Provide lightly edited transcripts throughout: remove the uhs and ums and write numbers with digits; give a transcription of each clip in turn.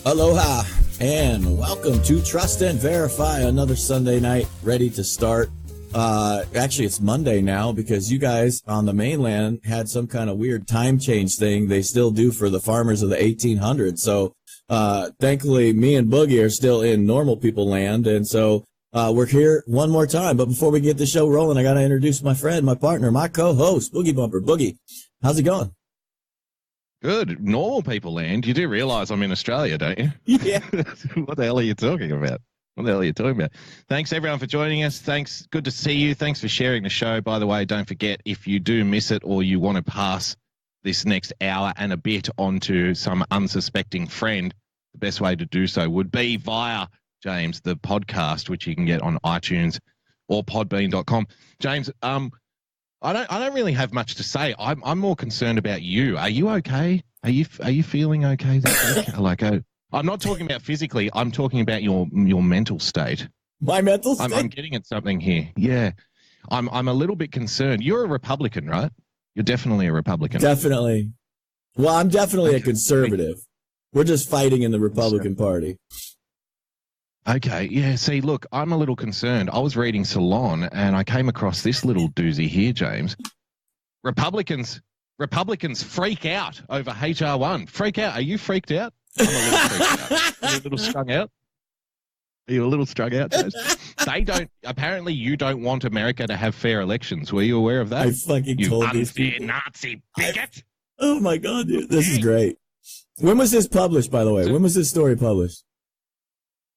Aloha and welcome to Trust and Verify, another Sunday night ready to start. Actually, it's Monday now because you guys on the mainland had some kind of weird time change thing they still do for the farmers of the 1800s. So thankfully, me and Boogie are still in normal people land. And so we're here one more time. But before we get the show rolling, I got to introduce my friend, my partner, my co-host, Boogie Bumper. Boogie, how's it going? Good. Normal people land. You do realize I'm in Australia, don't you? Yeah. What the hell are you talking about? What the hell are you talking about? Thanks, everyone, for joining us. Thanks. Good to see you. Thanks for sharing the show. By the way, don't forget, if you do miss it or you want to pass this next hour and a bit onto some unsuspecting friend, the best way to do so would be via, James, the podcast, which you can get on iTunes or podbean.com. James, I don't really have much to say. I'm more concerned about you. Are you okay? Are you feeling okay this week? Like, I'm not talking about physically. I'm talking about your mental state. My mental state? I'm getting at something here. Yeah, I'm a little bit concerned. You're a Republican, right? You're definitely a Republican. Definitely. Well, I'm definitely a conservative. We're just fighting in the Republican Party. Okay, yeah, see, look, I'm a little concerned. I was reading Salon, and I came across this little doozy here, James. Republicans freak out over HR1. Freak out. Are you freaked out? I'm a little freaked out. Are you a little strung out? Are you a little strung out, James? Apparently you don't want America to have fair elections. Were you aware of that? I fucking told these people. Nazi bigot. Oh, my God, dude. This is great. When was this published, by the way? When was this story published?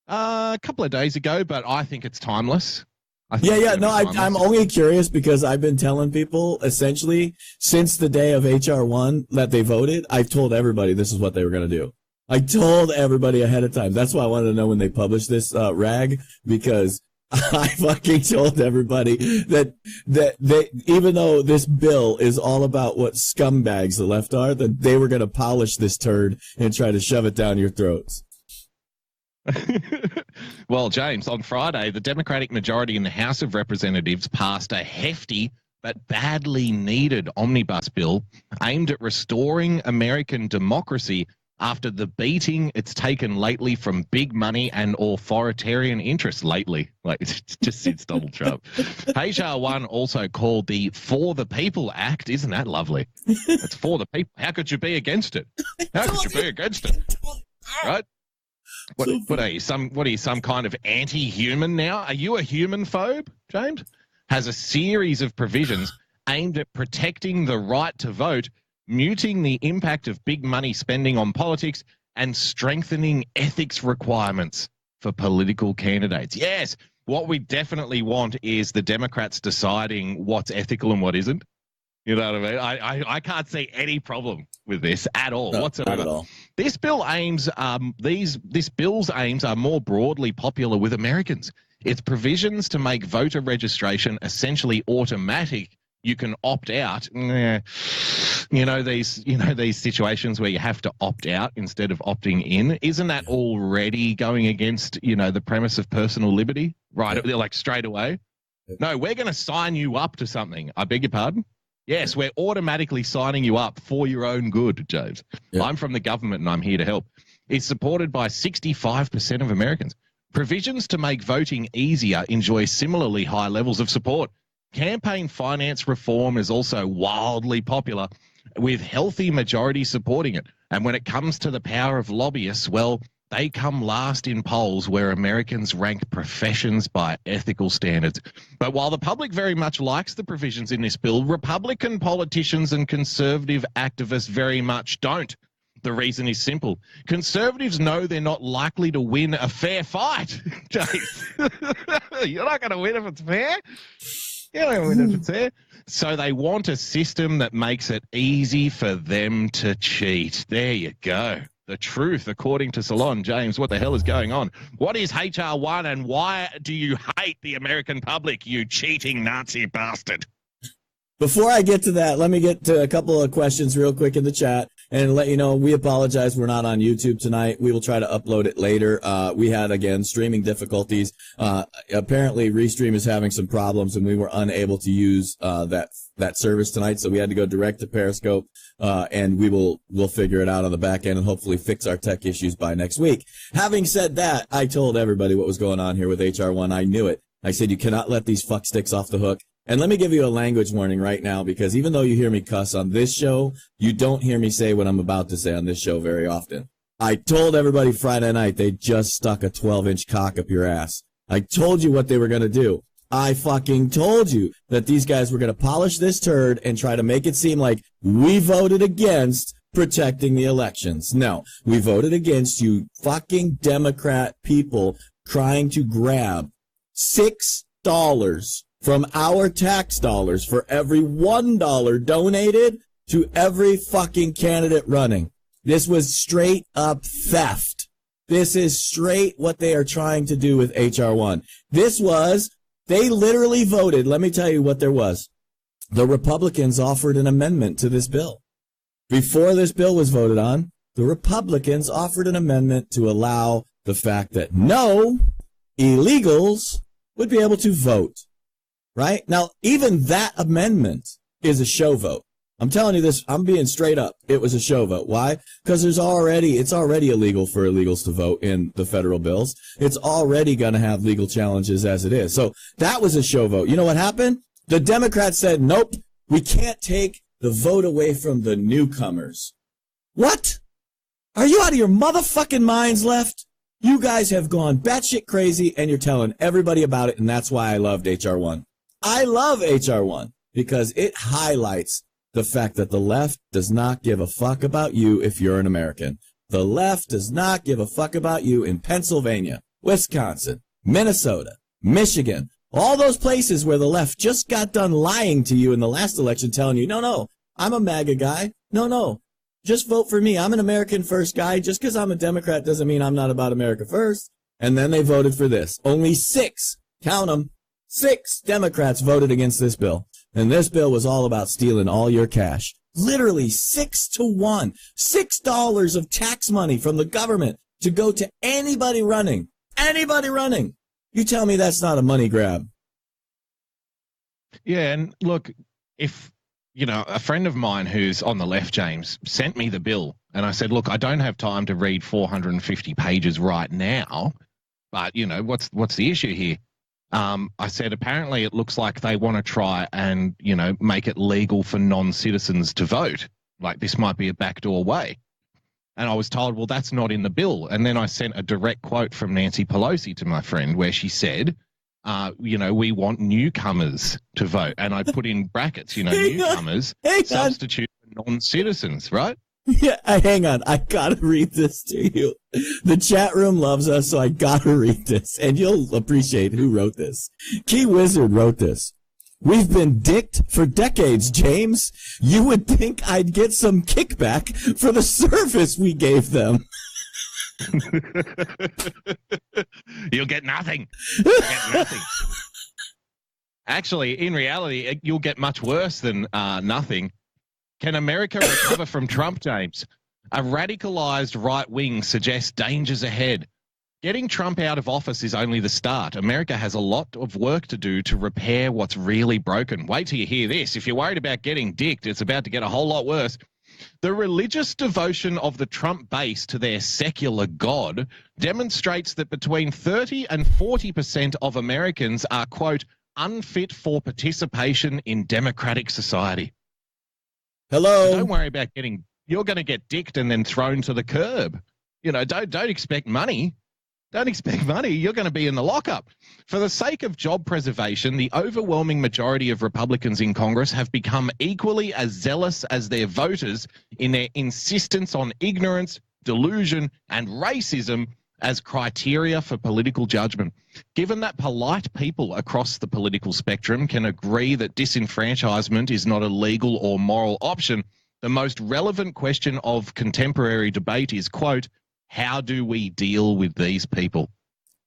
A couple of days ago, but I think it's timeless. I'm only curious because I've been telling people essentially since the day of HR1 that they voted, I've told everybody this is what they were going to do. I told everybody ahead of time. That's why I wanted to know when they published this rag, because I fucking told everybody that they, even though this bill is all about what scumbags the left are, that they were going to polish this turd and try to shove it down your throats. Well, James, on Friday, the Democratic majority in the House of Representatives passed a hefty but badly needed omnibus bill aimed at restoring American democracy after the beating it's taken lately from big money and authoritarian interests lately. Like, just since Donald Trump. HR1, also called the For the People Act. Isn't that lovely? It's for the people. How could you be against it? How could you be against it? Right? What are you? Some kind of anti-human now? Are you a human phobe, James? Has a series of provisions aimed at protecting the right to vote, muting the impact of big money spending on politics, and strengthening ethics requirements for political candidates. Yes, what we definitely want is the Democrats deciding what's ethical and what isn't. You know what I mean? I can't see any problem with this at all, whatsoever. Not at all. This bill aims, this bill's aims are more broadly popular with Americans. Its provisions to make voter registration essentially automatic. You can opt out. These situations where you have to opt out instead of opting in. Isn't that already going against, the premise of personal liberty? Right, like straight away. No, we're going to sign you up to something. I beg your pardon? Yes, we're automatically signing you up for your own good, James. Yeah. I'm from the government and I'm here to help. It's supported by 65% of Americans. Provisions to make voting easier enjoy similarly high levels of support. Campaign finance reform is also wildly popular, with healthy majorities supporting it. And when it comes to the power of lobbyists, well, they come last in polls where Americans rank professions by ethical standards. But while the public very much likes the provisions in this bill, Republican politicians and conservative activists very much don't. The reason is simple. Conservatives know they're not likely to win a fair fight. You're not going to win if it's fair. You're not going to win if it's fair. So they want a system that makes it easy for them to cheat. There you go. The truth, according to Salon. James, what the hell is going on? What is HR1 and why do you hate the American public, you cheating Nazi bastard? Before I get to that, let me get to a couple of questions real quick in the chat. and let you know we apologize. We're not on YouTube tonight. We will try to upload it later. We had, again, streaming difficulties. Apparently, Restream is having some problems, and we were unable to use that service tonight, so we had to go direct to Periscope, and we'll figure it out on the back end and hopefully fix our tech issues by next week. Having said that, I told everybody what was going on here with HR1. I knew it. I said, you cannot let these fucksticks off the hook. And let me give you a language warning right now, because even though you hear me cuss on this show, you don't hear me say what I'm about to say on this show very often. I told everybody Friday night they just stuck a 12-inch cock up your ass. I told you what they were going to do. I fucking told you that these guys were going to polish this turd and try to make it seem like we voted against protecting the elections. No, we voted against you fucking Democrat people trying to grab $6 from our tax dollars for every $1 donated to every fucking candidate running. This was straight up theft. This is straight what they are trying to do with HR1. They literally voted. Let me tell you what there was. The Republicans offered an amendment to this bill. Before this bill was voted on, the Republicans offered an amendment to allow the fact that no illegals would be able to vote. Right? Now, even that amendment is a show vote. I'm telling you this, I'm being straight up. It was a show vote. Why? Because it's already illegal for illegals to vote in the federal bills. It's already going to have legal challenges as it is. So that was a show vote. You know what happened? The Democrats said, nope, we can't take the vote away from the newcomers. What? Are you out of your motherfucking minds left? You guys have gone batshit crazy, and you're telling everybody about it, and that's why I loved HR1. I love HR1 because it highlights the fact that the left does not give a fuck about you if you're an American. The left does not give a fuck about you in Pennsylvania, Wisconsin, Minnesota, Michigan, all those places where the left just got done lying to you in the last election, telling you, no, I'm a MAGA guy. No, just vote for me. I'm an American first guy. Just because I'm a Democrat doesn't mean I'm not about America first. And then they voted for this. Only 6, count them, 6 Democrats voted against this bill. And this bill was all about stealing all your cash. Literally 6-1. $6 of tax money from the government to go to anybody running. Anybody running. You tell me that's not a money grab. Yeah, and look, if, a friend of mine who's on the left, James, sent me the bill, and I said, look, I don't have time to read 450 pages right now, but, what's the issue here? I said, apparently it looks like they want to try and, make it legal for non-citizens to vote. Like this might be a backdoor way. And I was told, well, that's not in the bill. And then I sent a direct quote from Nancy Pelosi to my friend where she said, we want newcomers to vote. And I put in brackets, newcomers substitute for non-citizens, right? Yeah, hang on. I gotta read this to you. The chat room loves us, so I gotta read this. And you'll appreciate who wrote this. Key Wizard wrote this. We've been dicked for decades, James. You would think I'd get some kickback for the service we gave them. You'll get nothing. You'll get nothing. Actually, in reality, you'll get much worse than nothing. Can America recover from Trump, James? A radicalized right wing suggests dangers ahead. Getting Trump out of office is only the start. America has a lot of work to do to repair what's really broken. Wait till you hear this. If you're worried about getting dicked, it's about to get a whole lot worse. The religious devotion of the Trump base to their secular God demonstrates that between 30 and 40% of Americans are, quote, unfit for participation in democratic society. Hello. So don't worry about you're going to get dicked and then thrown to the curb. Don't expect money. Don't expect money. You're going to be in the lockup. For the sake of job preservation, the overwhelming majority of Republicans in Congress have become equally as zealous as their voters in their insistence on ignorance, delusion, and racism as criteria for political judgment. Given that polite people across the political spectrum can agree that disenfranchisement is not a legal or moral option, the most relevant question of contemporary debate is, quote, how do we deal with these people?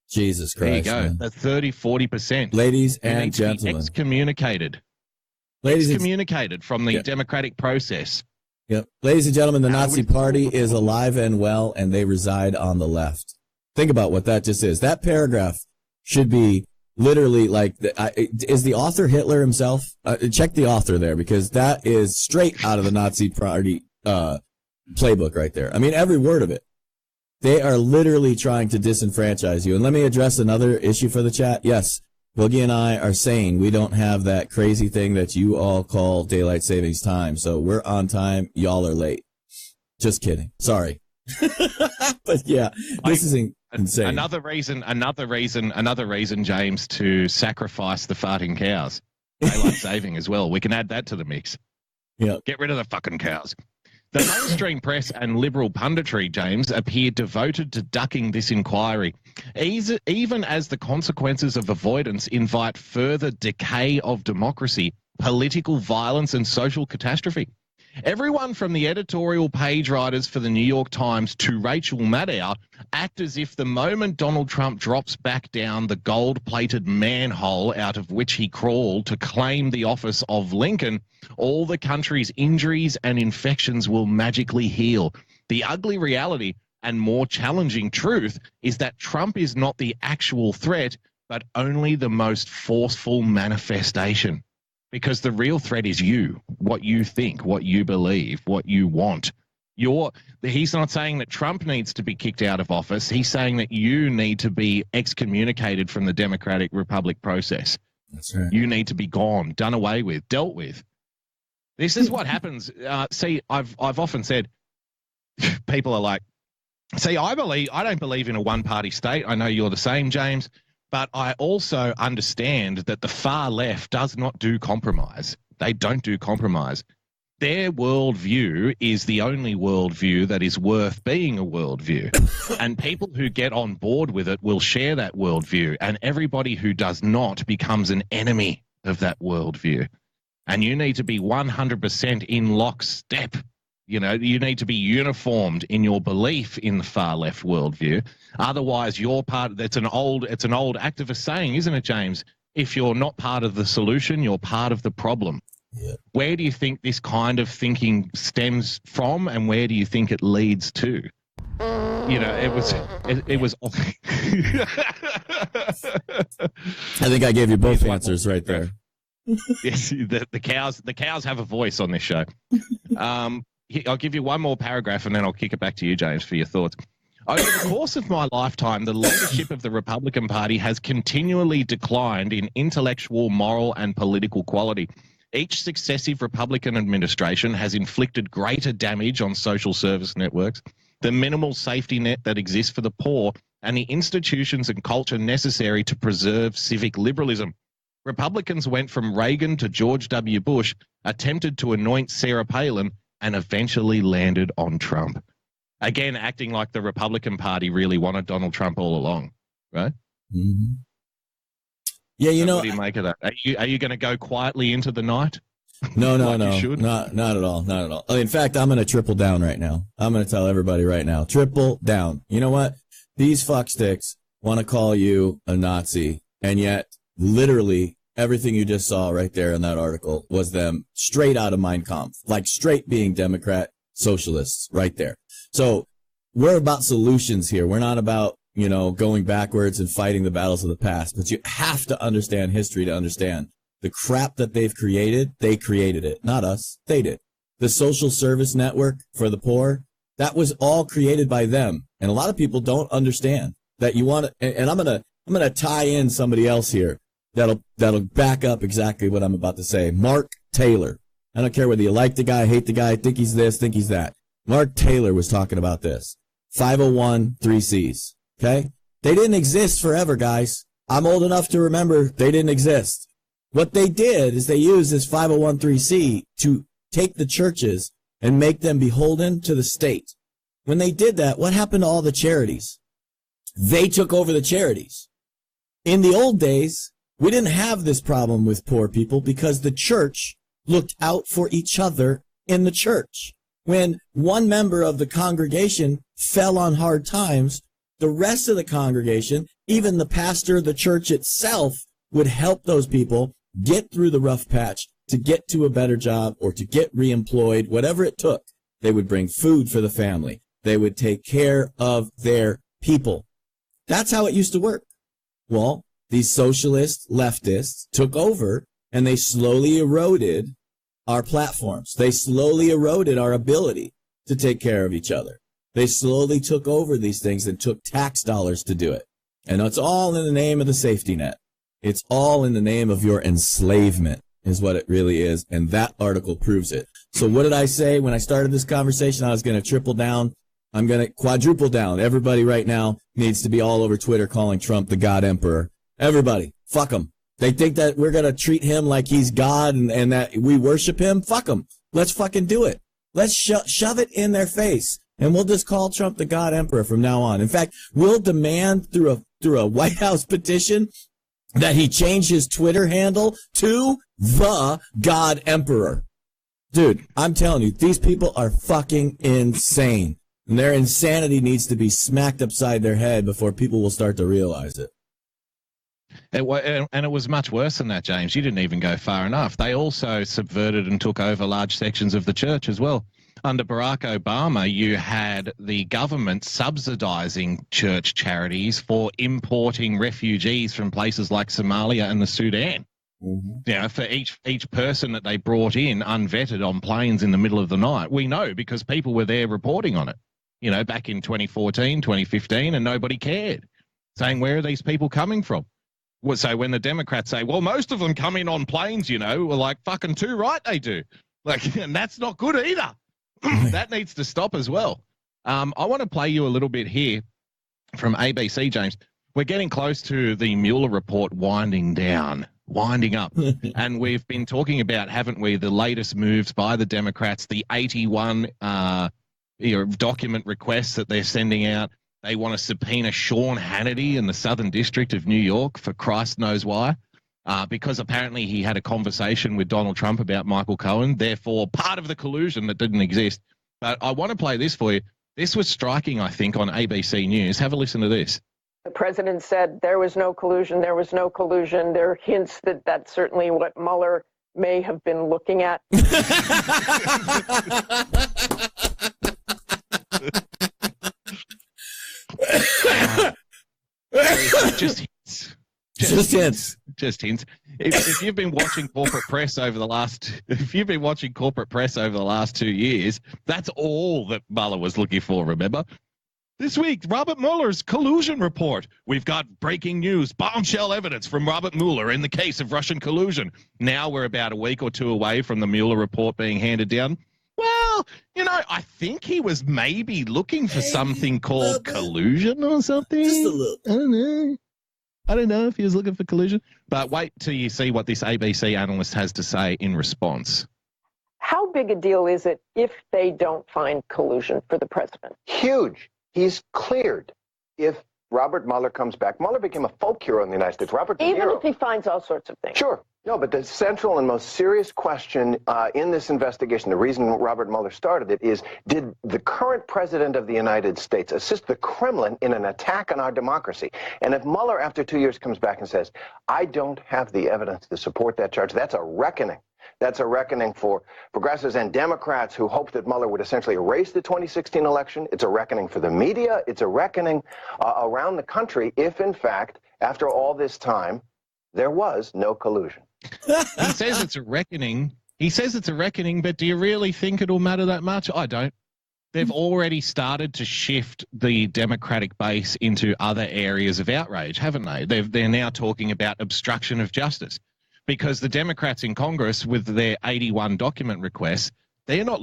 Jesus Christ. There you go. That's 30-40%. Ladies and gentlemen. Excommunicated. Excommunicated from the democratic process. Yep. Ladies and gentlemen, the Nazi Party is alive and well, and they reside on the left. Think about what that just is. That paragraph should be literally like, is the author Hitler himself? Check the author there, because that is straight out of the Nazi Party playbook right there. I mean, every word of it. They are literally trying to disenfranchise you. And let me address another issue for the chat. Yes, Boogie and I are saying we don't have that crazy thing that you all call daylight savings time. So we're on time. Y'all are late. Just kidding. Sorry. But yeah, this is insane. Another reason, James, to sacrifice the farting cows. Daylight saving as well. We can add that to the mix. Yeah. Get rid of the fucking cows. The mainstream press and liberal punditry, James, appear devoted to ducking this inquiry, even as the consequences of avoidance invite further decay of democracy, political violence, and social catastrophe. Everyone from the editorial page writers for the New York Times to Rachel Maddow act as if the moment Donald Trump drops back down the gold-plated manhole out of which he crawled to claim the office of Lincoln, all the country's injuries and infections will magically heal. The ugly reality and more challenging truth is that Trump is not the actual threat, but only the most forceful manifestation. Because the real threat is you, what you think, what you believe, what you want. He's not saying that Trump needs to be kicked out of office. He's saying that you need to be excommunicated from the democratic republic process. That's right. You need to be gone, done away with, dealt with. This is what happens. See, I've often said, people are like, see, I don't believe in a one-party state. I know you're the same, James. But I also understand that the far left does not do compromise. They don't do compromise. Their worldview is the only worldview that is worth being a worldview. And people who get on board with it will share that worldview. And everybody who does not becomes an enemy of that worldview. And you need to be 100% in lockstep. You know, you need to be uniformed in your belief in the far left worldview. Otherwise, you're part. It's an old activist saying, isn't it, James? If you're not part of the solution, you're part of the problem. Yeah. Where do you think this kind of thinking stems from, and where do you think it leads to? You know, it was. I think I gave you both answers right there. Yes, the cows have a voice on this show. I'll give you one more paragraph and then I'll kick it back to you, James, for your thoughts. Over the course of my lifetime, the leadership of the Republican Party has continually declined in intellectual, moral, and political quality. Each successive Republican administration has inflicted greater damage on social service networks, the minimal safety net that exists for the poor, and the institutions and culture necessary to preserve civic liberalism. Republicans went from Reagan to George W. Bush, attempted to anoint Sarah Palin, and eventually landed on Trump. Again, acting like the Republican Party really wanted Donald Trump all along, right? Mm-hmm. Yeah, you know. What do you make of that? Are you going to go quietly into the night? No, You should? not at all, not at all. In fact, I'm going to triple down right now. I'm going to tell everybody right now, triple down. You know what? These fucksticks want to call you a Nazi, and yet literally everything you just saw right there in that article was them straight out of Mein Kampf, like straight being Democrat socialists right there. So we're about solutions here. We're not about, you know, going backwards and fighting the battles of the past, but you have to understand history to understand the crap that they've created. They created it, not us. They did. The social service network for the poor, that was all created by them. And a lot of people don't understand that you want to, and I'm going to tie in somebody else here that'll back up exactly what I'm about to say. Mark Taylor. I don't care whether you like the guy, hate the guy, think he's this, think he's that. Mark Taylor was talking about this. 501(c)(3)s. Okay? They didn't exist forever, guys. I'm old enough to remember they didn't exist. What they did is they used this 501(c) to take the churches and make them beholden to the state. When they did that, what happened to all the charities? They took over the charities. In the old days, we didn't have this problem with poor people because the church looked out for each other in the church. When one member of the congregation fell on hard times, the rest of the congregation, even the pastor, the church itself, would help those people get through the rough patch to get to a better job or to get reemployed, whatever it took. They would bring food for the family. They would take care of their people. That's how it used to work. Well, these socialist leftists took over, and they slowly eroded our platforms. They slowly eroded our ability to take care of each other. They slowly took over these things and took tax dollars to do it. And it's all in the name of the safety net. It's all in the name of your enslavement is what it really is. And that article proves it. So what did I say when I started this conversation? I was going to triple down. I'm going to quadruple down. Everybody right now needs to be all over Twitter calling Trump the God Emperor. Everybody, fuck him. They think that we're going to treat him like he's God and that we worship him. Fuck him. Let's fucking do it. Let's shove it in their face. And we'll just call Trump the God Emperor from now on. In fact, we'll demand through a White House petition that he change his Twitter handle to the God Emperor. Dude, I'm telling you, these people are fucking insane. And their insanity needs to be smacked upside their head before people will start to realize it. And it was much worse than that, James. You didn't even go far enough. They also subverted and took over large sections of the church as well. Under Barack Obama, you had the government subsidizing church charities for importing refugees from places like Somalia and the Sudan. Mm-hmm. You know, for each person that they brought in unvetted on planes in the middle of the night. We know because people were there reporting on it, you know, back in 2014, 2015, and nobody cared, saying, where are these people coming from? So when the Democrats say, well, most of them come in on planes, you know, we're like, fucking too right they do. Like, and that's not good either. That needs to stop as well. I want to play you a little bit here from ABC, James. We're getting close to the Mueller Report winding up. And we've been talking about, haven't we, the latest moves by the Democrats, the 81 document requests that they're sending out. They want to subpoena Sean Hannity in the Southern District of New York for Christ knows why. Because apparently he had a conversation with Donald Trump about Michael Cohen, therefore part of the collusion that didn't exist. But I want to play this for you. This was striking, I think, on ABC News. Have a listen to this. The president said there was no collusion. There was no collusion. There are hints that that's certainly what Mueller may have been looking at. Just hints. Just hints. If you've been watching corporate press over the last 2 years, that's all that Mueller was looking for. Remember, this week, Robert Mueller's collusion report. We've got breaking news, bombshell evidence from Robert Mueller in the case of Russian collusion. Now we're about a week or two away from the Mueller report being handed down. Well, you know, I think he was maybe looking for something called collusion or something. Just a little. I don't know if he was looking for collusion, but wait till you see what this ABC analyst has to say in response. How big a deal is it if they don't find collusion for the president? Huge. He's cleared. If Robert Mueller comes back, Mueller became a folk hero in the United States. Robert's a Even hero. if he finds all sorts of things. Sure. No, but the central and most serious question in this investigation, the reason Robert Mueller started it, is did the current president of the United States assist the Kremlin in an attack on our democracy? And if Mueller, after 2 years, comes back and says, I don't have the evidence to support that charge, that's a reckoning. That's a reckoning for progressives and Democrats who hoped that Mueller would essentially erase the 2016 election. It's a reckoning for the media. It's a reckoning around the country if, in fact, after all this time, there was no collusion. He says it's a reckoning. But do you really think it'll matter that much? I don't. They've already started to shift the Democratic base into other areas of outrage, haven't they? They're now talking about obstruction of justice because the Democrats in Congress with their 81 document requests, they're not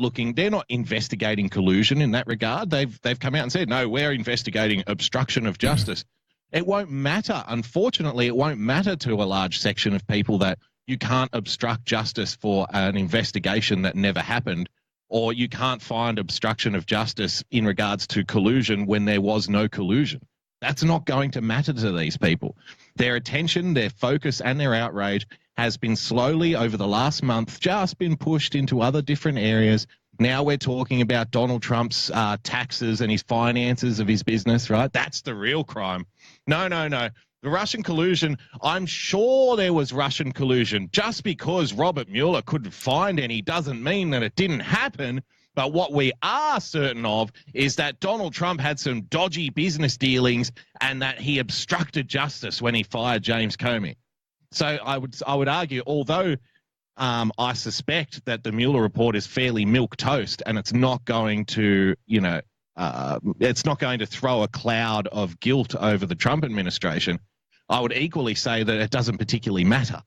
investigating collusion in that regard. They've come out and said, no, we're investigating obstruction of justice. It won't matter. Unfortunately, it won't matter to a large section of people that you can't obstruct justice for an investigation that never happened, or you can't find obstruction of justice in regards to collusion when there was no collusion. That's not going to matter to these people. Their attention, their focus, and their outrage has been slowly over the last month just been pushed into other different areas. Now we're talking about Donald Trump's taxes and his finances of his business, right? That's the real crime. No. The Russian collusion, I'm sure there was Russian collusion. Just because Robert Mueller couldn't find any doesn't mean that it didn't happen. But what we are certain of is that Donald Trump had some dodgy business dealings and that he obstructed justice when he fired James Comey. So I would argue, although I suspect that the Mueller report is fairly milquetoast and it's not going to, it's not going to throw a cloud of guilt over the Trump administration, I would equally say that it doesn't particularly matter.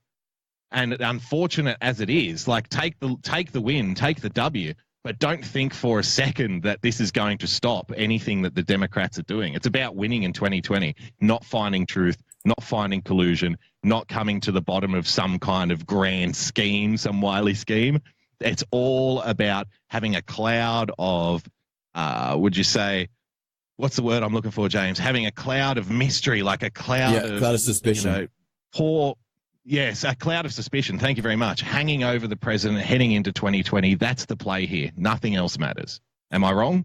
And unfortunate as it is, like take the win, take the W, but don't think for a second that this is going to stop anything that the Democrats are doing. It's about winning in 2020, not finding truth, not finding collusion, not coming to the bottom of some kind of grand scheme, some wily scheme. It's all about having a cloud of, would you say, what's the word I'm looking for, James? Having a cloud of mystery, like a cloud of suspicion. Yes, a cloud of suspicion. Thank you very much. Hanging over the president heading into 2020. That's the play here. Nothing else matters. Am I wrong?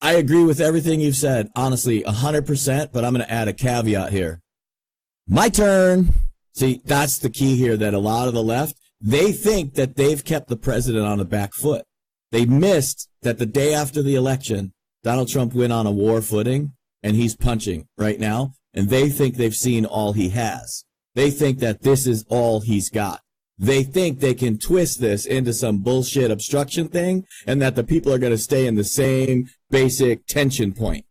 I agree with everything you've said. Honestly, 100%, but I'm going to add a caveat here. My turn. See, that's the key here, that a lot of the left, they think that they've kept the president on the back foot. They missed that the day after the election, Donald Trump went on a war footing, and he's punching right now, and they think they've seen all he has. They think that this is all he's got. They think they can twist this into some bullshit obstruction thing and that the people are going to stay in the same basic tension point.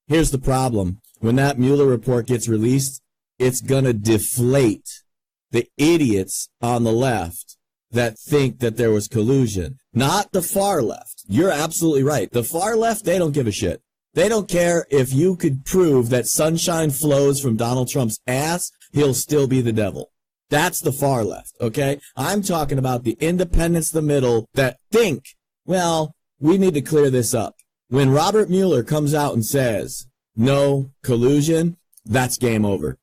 Here's the problem. When that Mueller report gets released, it's going to deflate the idiots on the left that think that there was collusion, not the far left. You're absolutely right. The far left, they don't give a shit. They don't care if you could prove that sunshine flows from Donald Trump's ass, he'll still be the devil. That's the far left, okay? I'm talking about the independents, the middle, that think, well, we need to clear this up. When Robert Mueller comes out and says, no collusion, that's game over.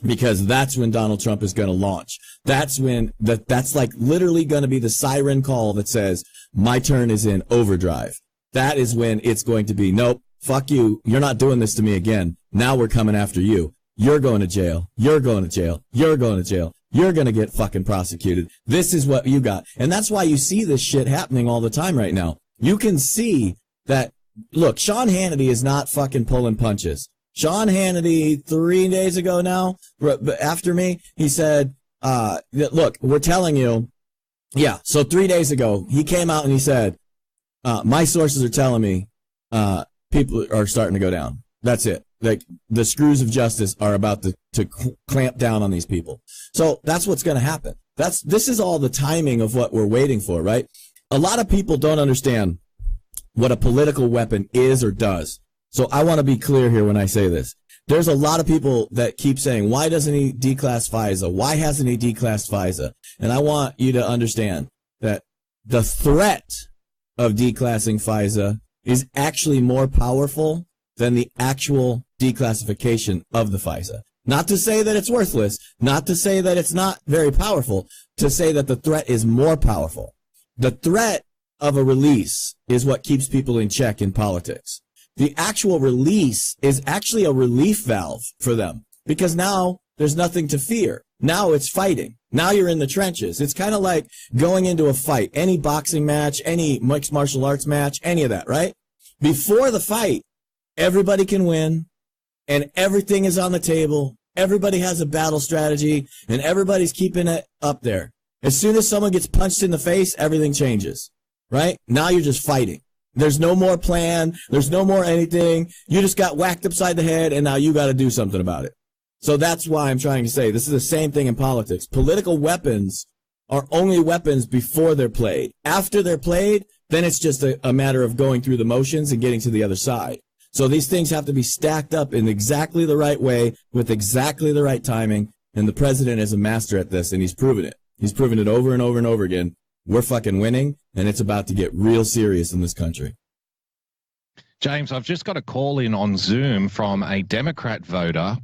Because that's when Donald Trump is going to launch. That's when, that's like literally going to be the siren call that says, my turn is in overdrive. That is when it's going to be, nope. Fuck you. You're not doing this to me again. Now we're coming after you. You're going to jail. You're going to jail. You're going to jail. You're going to get fucking prosecuted. This is what you got. And that's why you see this shit happening all the time right now. You can see that, look, Sean Hannity is not fucking pulling punches. Sean Hannity, 3 days ago now, after me, he said, look, we're telling you, so 3 days ago, he came out and he said, my sources are telling me, people are starting to go down. That's it. Like, the screws of justice are about to clamp down on these people. So that's what's going to happen. This is all the timing of what we're waiting for, right? A lot of people don't understand what a political weapon is or does. So I want to be clear here when I say this. There's a lot of people that keep saying, why doesn't he declass FISA? Why hasn't he declassed FISA? And I want you to understand that the threat of declassing FISA is actually more powerful than the actual declassification of the FISA. Not to say that it's worthless, not to say that it's not very powerful, to say that the threat is more powerful. The threat of a release is what keeps people in check in politics. The actual release is actually a relief valve for them because now there's nothing to fear. Now it's fighting. Now you're in the trenches. It's kind of like going into a fight, any boxing match, any mixed martial arts match, any of that, right? Before the fight, everybody can win and everything is on the table. Everybody has a battle strategy and everybody's keeping it up there. As soon as someone gets punched in the face, everything changes, right? Now you're just fighting. There's no more plan. There's no more anything. You just got whacked upside the head and now you got to do something about it. So that's why I'm trying to say this is the same thing in politics. Political weapons are only weapons before they're played. After they're played, then it's just a matter of going through the motions and getting to the other side. So these things have to be stacked up in exactly the right way with exactly the right timing. And the president is a master at this, and he's proven it. He's proven it over and over and over again. We're fucking winning, and it's about to get real serious in this country. James, I've just got a call in on Zoom from a Democrat voter,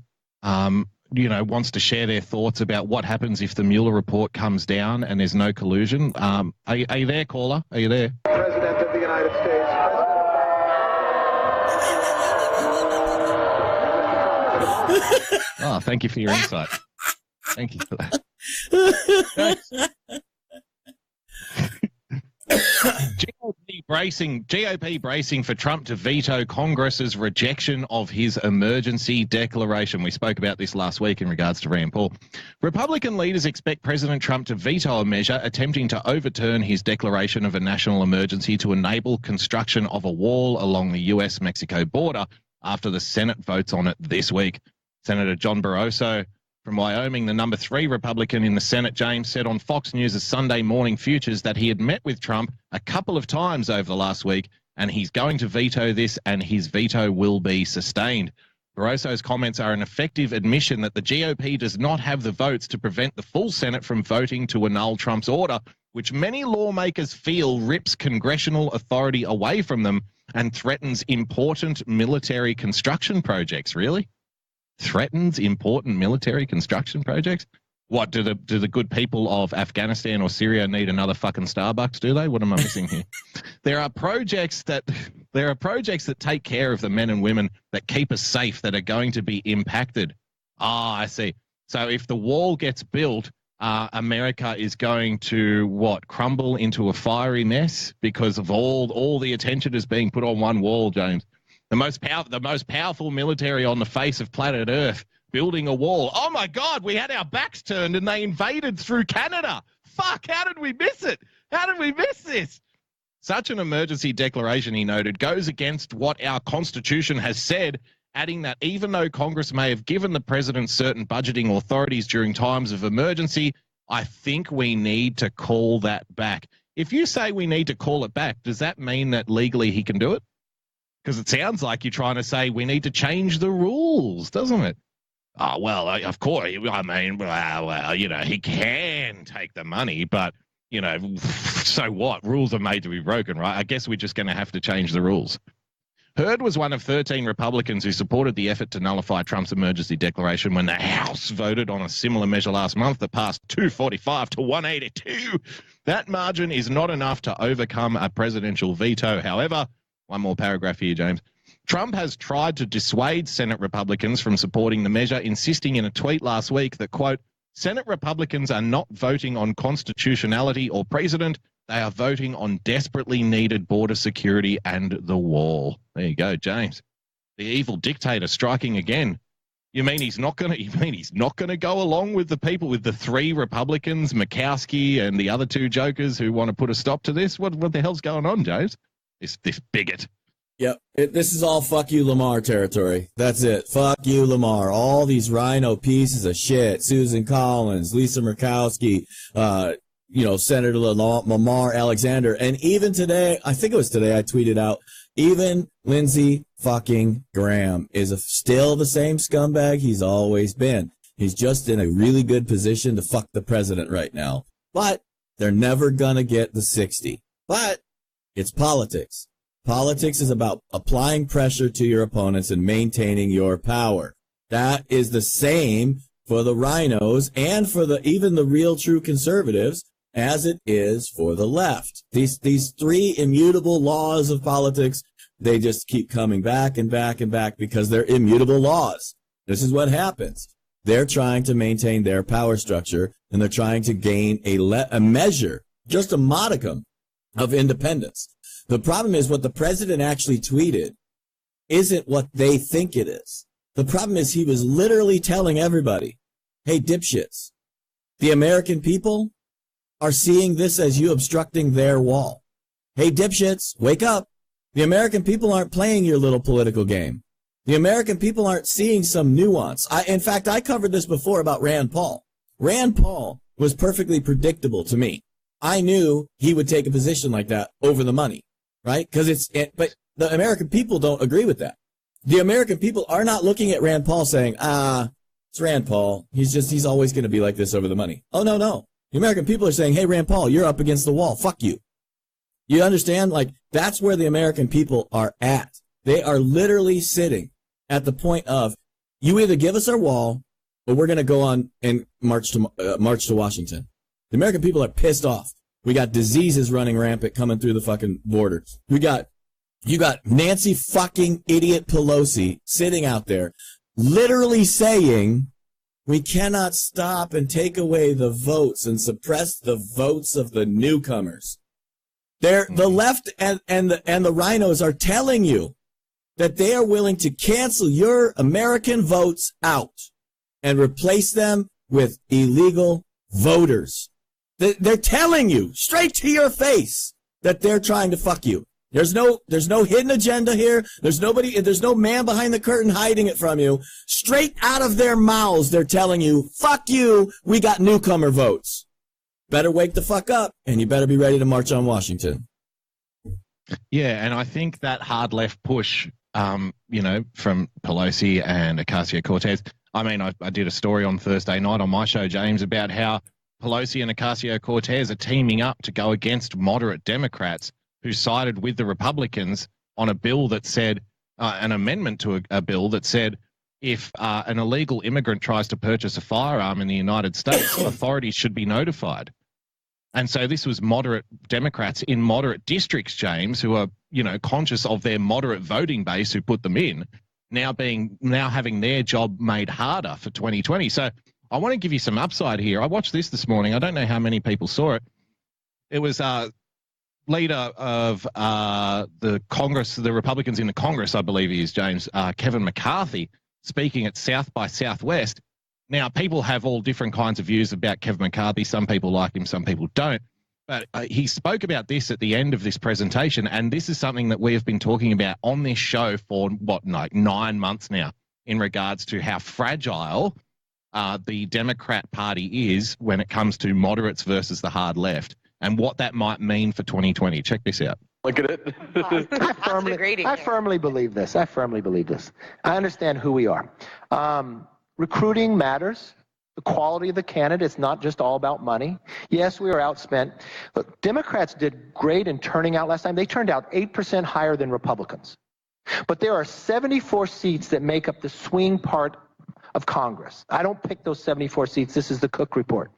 wants to share their thoughts about what happens if the Mueller report comes down and there's no collusion. Are you there, caller? Are you there? President of the United States. Oh, thank you for your insight. Thank you for that. GOP GOP bracing for Trump to veto Congress's rejection of his emergency declaration. We spoke about this last week in regards to Rand Paul. Republican leaders expect President Trump to veto a measure attempting to overturn his declaration of a national emergency to enable construction of a wall along the U.S.-Mexico border after the Senate votes on it this week. Senator John Barroso from Wyoming, the number 3 Republican in the Senate, James, said on Fox News' Sunday Morning Futures that he had met with Trump a couple of times over the last week, and he's going to veto this, and his veto will be sustained. Barroso's comments are an effective admission that the GOP does not have the votes to prevent the full Senate from voting to annul Trump's order, which many lawmakers feel rips congressional authority away from them and threatens important military construction projects. Really? Threatens important military construction projects? What, do the good people of Afghanistan or Syria need another fucking Starbucks, do they? What am I missing here? There are projects that take care of the men and women that keep us safe that are going to be impacted. I see. So if the wall gets built, America is going to crumble into a fiery mess because of all the attention is being put on one wall, James. The most powerful military on the face of planet Earth building a wall. Oh my God, we had our backs turned and they invaded through Canada. Fuck, how did we miss it? How did we miss this? Such an emergency declaration, he noted, goes against what our Constitution has said, adding that even though Congress may have given the president certain budgeting authorities during times of emergency, I think we need to call that back. If you say we need to call it back, does that mean that legally he can do it? Because it sounds like you're trying to say we need to change the rules, doesn't it? Oh, well, of course. I mean, well, he can take the money, but, so what? Rules are made to be broken, right? I guess we're just going to have to change the rules. Hurd was one of 13 Republicans who supported the effort to nullify Trump's emergency declaration when the House voted on a similar measure last month that passed 245 to 182. That margin is not enough to overcome a presidential veto. However, one more paragraph here, James. Trump has tried to dissuade Senate Republicans from supporting the measure, insisting in a tweet last week that, quote, Senate Republicans are not voting on constitutionality or precedent. They are voting on desperately needed border security and the wall. There you go, James. The evil dictator striking again. You mean he's not going to go along with the people, with the 3 Republicans, Murkowski and the other 2 jokers who want to put a stop to this? What the hell's going on, James? This bigot. Yep. This is all fuck you Lamar territory. That's it. Fuck you Lamar. All these rhino pieces of shit. Susan Collins, Lisa Murkowski, Senator Lamar Alexander. And even today, I think it was today I tweeted out, even Lindsey fucking Graham is still the same scumbag he's always been. He's just in a really good position to fuck the president right now. But they're never gonna get the 60. But it's politics. Politics is about applying pressure to your opponents and maintaining your power. That is the same for the rhinos and for even the real true conservatives as it is for the left. These 3 immutable laws of politics, they just keep coming back and back and back because they're immutable laws. This is what happens. They're trying to maintain their power structure and they're trying to gain a measure, just a modicum of independence. The problem is what the president actually tweeted isn't what they think it is. The problem is he was literally telling everybody, hey, dipshits, the American people are seeing this as you obstructing their wall. Hey, dipshits, wake up. The American people aren't playing your little political game. The American people aren't seeing some nuance. In fact, I covered this before about Rand Paul. Rand Paul was perfectly predictable to me. I knew he would take a position like that over the money, right? But the American people don't agree with that. The American people are not looking at Rand Paul saying, it's Rand Paul. He's always going to be like this over the money. Oh, no. The American people are saying, hey, Rand Paul, you're up against the wall. Fuck you. You understand? That's where the American people are at. They are literally sitting at the point of, you either give us our wall or we're going to go on and march to Washington. The American people are pissed off. We got diseases running rampant coming through the fucking border. You got Nancy fucking idiot Pelosi sitting out there literally saying we cannot stop and take away the votes and suppress the votes of the newcomers. The left and the rhinos are telling you that they are willing to cancel your American votes out and replace them with illegal voters. They're telling you straight to your face that they're trying to fuck you. There's no hidden agenda here. There's no man behind the curtain hiding it from you. Straight out of their mouths, they're telling you, fuck you, we got newcomer votes. Better wake the fuck up, and you better be ready to march on Washington. Yeah, and I think that hard left push, from Pelosi and Ocasio-Cortez. I mean, I did a story on Thursday night on my show, James, about how Pelosi and Ocasio-Cortez are teaming up to go against moderate Democrats who sided with the Republicans on a bill that said, an amendment to a bill that said, if an illegal immigrant tries to purchase a firearm in the United States, authorities should be notified. And so this was moderate Democrats in moderate districts, James, who are, conscious of their moderate voting base who put them in, now having their job made harder for 2020. So I want to give you some upside here. I watched this morning. I don't know how many people saw it. It was leader of the Congress, the Republicans in the Congress, I believe he is, James, Kevin McCarthy, speaking at South by Southwest. Now, people have all different kinds of views about Kevin McCarthy. Some people like him, some people don't. But he spoke about this at the end of this presentation, and this is something that we have been talking about on this show for, 9 months now, in regards to how fragile the Democrat Party is when it comes to moderates versus the hard left, and what that might mean for 2020. Check this out. Look at it. I firmly believe this. I understand who we are. Recruiting matters. The quality of the candidate, it's not just all about money. Yes, we were outspent. Look, Democrats did great in turning out last time. They turned out 8% higher than Republicans. But there are 74 seats that make up the swing part of Congress. I don't pick those 74 seats. This is the Cook Report.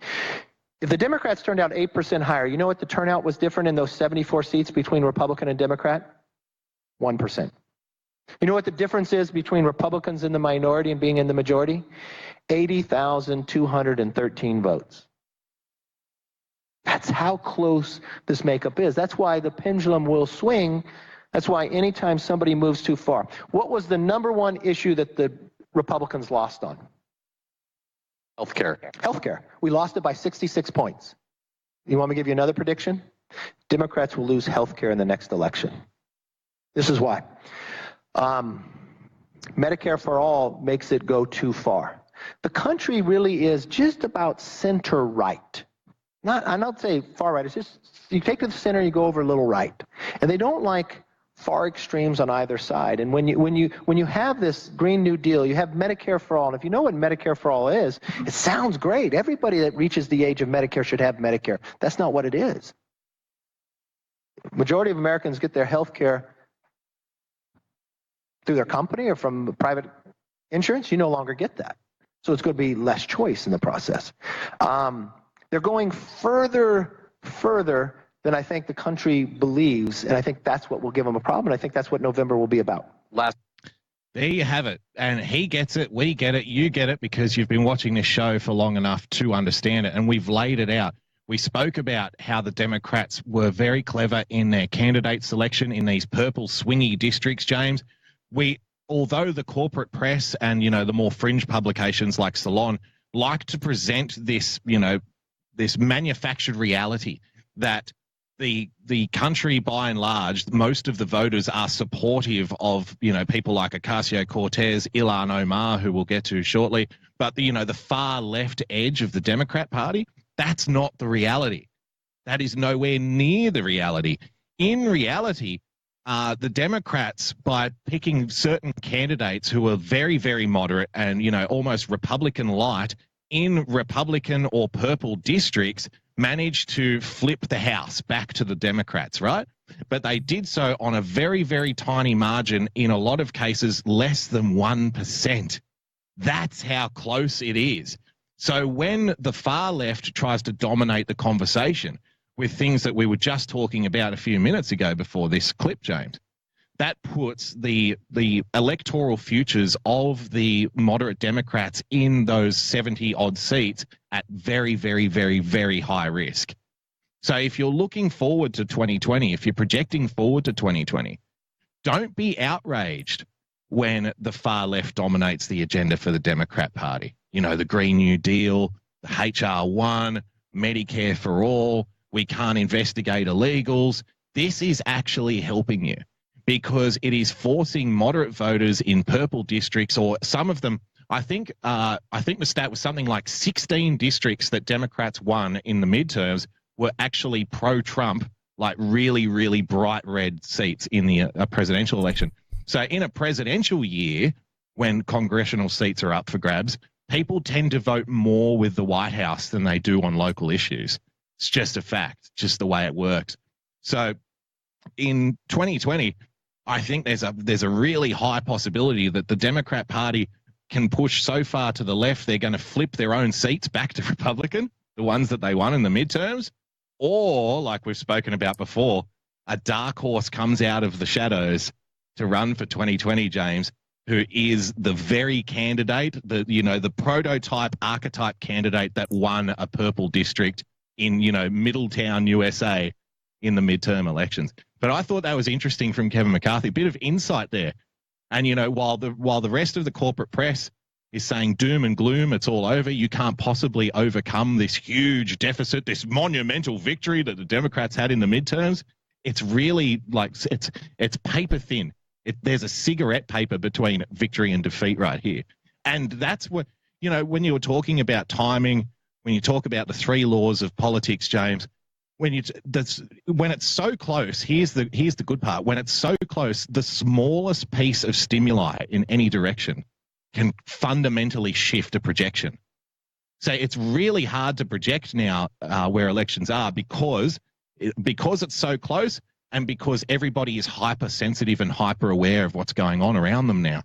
If the Democrats turned out 8% higher, you know what the turnout was different in those 74 seats between Republican and Democrat? 1%. You know what the difference is between Republicans in the minority and being in the majority? 80,213 votes. That's how close this makeup is. That's why the pendulum will swing. That's why anytime somebody moves too far. What was the number one issue that the Republicans lost on? Healthcare. We lost it by 66 points. You want me to give you another prediction? Democrats will lose healthcare in the next election. This is why. Medicare for all makes it go too far. The country really is just about center right. I don't say far right. It's just you take to the center, you go over a little right, and they don't like far extremes on either side. And when you have this Green New Deal, you have Medicare for all. And if you know what Medicare for all is, it sounds great. Everybody that reaches the age of Medicare should have Medicare. That's not what it is. Majority of Americans get their health care through their company or from private insurance. You no longer get that. So it's going to be less choice in the process. They're going further than I think the country believes, and I think that's what will give them a problem, and I think that's what November will be about. There you have it. And he gets it, we get it, you get it, because you've been watching this show for long enough to understand it, and we've laid it out. We spoke about how the Democrats were very clever in their candidate selection in these purple swingy districts, James. Although the corporate press and, the more fringe publications like Salon like to present this, this manufactured reality that the country, by and large, most of the voters are supportive of, people like Ocasio-Cortez, Ilhan Omar, who we'll get to shortly. But, the far left edge of the Democrat Party, that's not the reality. That is nowhere near the reality. In reality, the Democrats, by picking certain candidates who are very, very moderate and, almost Republican light in Republican or purple districts, managed to flip the House back to the Democrats, right? But they did so on a very, very tiny margin, in a lot of cases less than 1%. That's how close it is. So when the far left tries to dominate the conversation with things that we were just talking about a few minutes ago before this clip, James, that puts the electoral futures of the moderate Democrats in those 70-odd seats at very, very, very, very high risk. So if you're looking forward to 2020, if you're projecting forward to 2020, don't be outraged when the far left dominates the agenda for the Democrat Party. You know, the Green New Deal, the HR1, Medicare for all, we can't investigate illegals. This is actually helping you because it is forcing moderate voters in purple districts, or some of them, I think the stat was something like 16 districts that Democrats won in the midterms were actually pro-Trump, like really, really bright red seats in the presidential election. So in a presidential year, when congressional seats are up for grabs, people tend to vote more with the White House than they do on local issues. It's just a fact, just the way it works. So in 2020, I think there's a really high possibility that the Democrat Party can push so far to the left, they're going to flip their own seats back to Republican, the ones that they won in the midterms. Or, like we've spoken about before, a dark horse comes out of the shadows to run for 2020, James, who is the very candidate, the prototype archetype candidate that won a purple district in, Middletown, USA in the midterm elections. But I thought that was interesting from Kevin McCarthy, a bit of insight there. And, while the rest of the corporate press is saying doom and gloom, it's all over, you can't possibly overcome this huge deficit, this monumental victory that the Democrats had in the midterms, it's really like it's paper thin. There's a cigarette paper between victory and defeat right here. And that's what, when you were talking about timing, when you talk about the three laws of politics, James, when it's so close, here's the good part. When it's so close, the smallest piece of stimuli in any direction can fundamentally shift a projection. So it's really hard to project now where elections are because it's so close and because everybody is hypersensitive and hyper aware of what's going on around them now.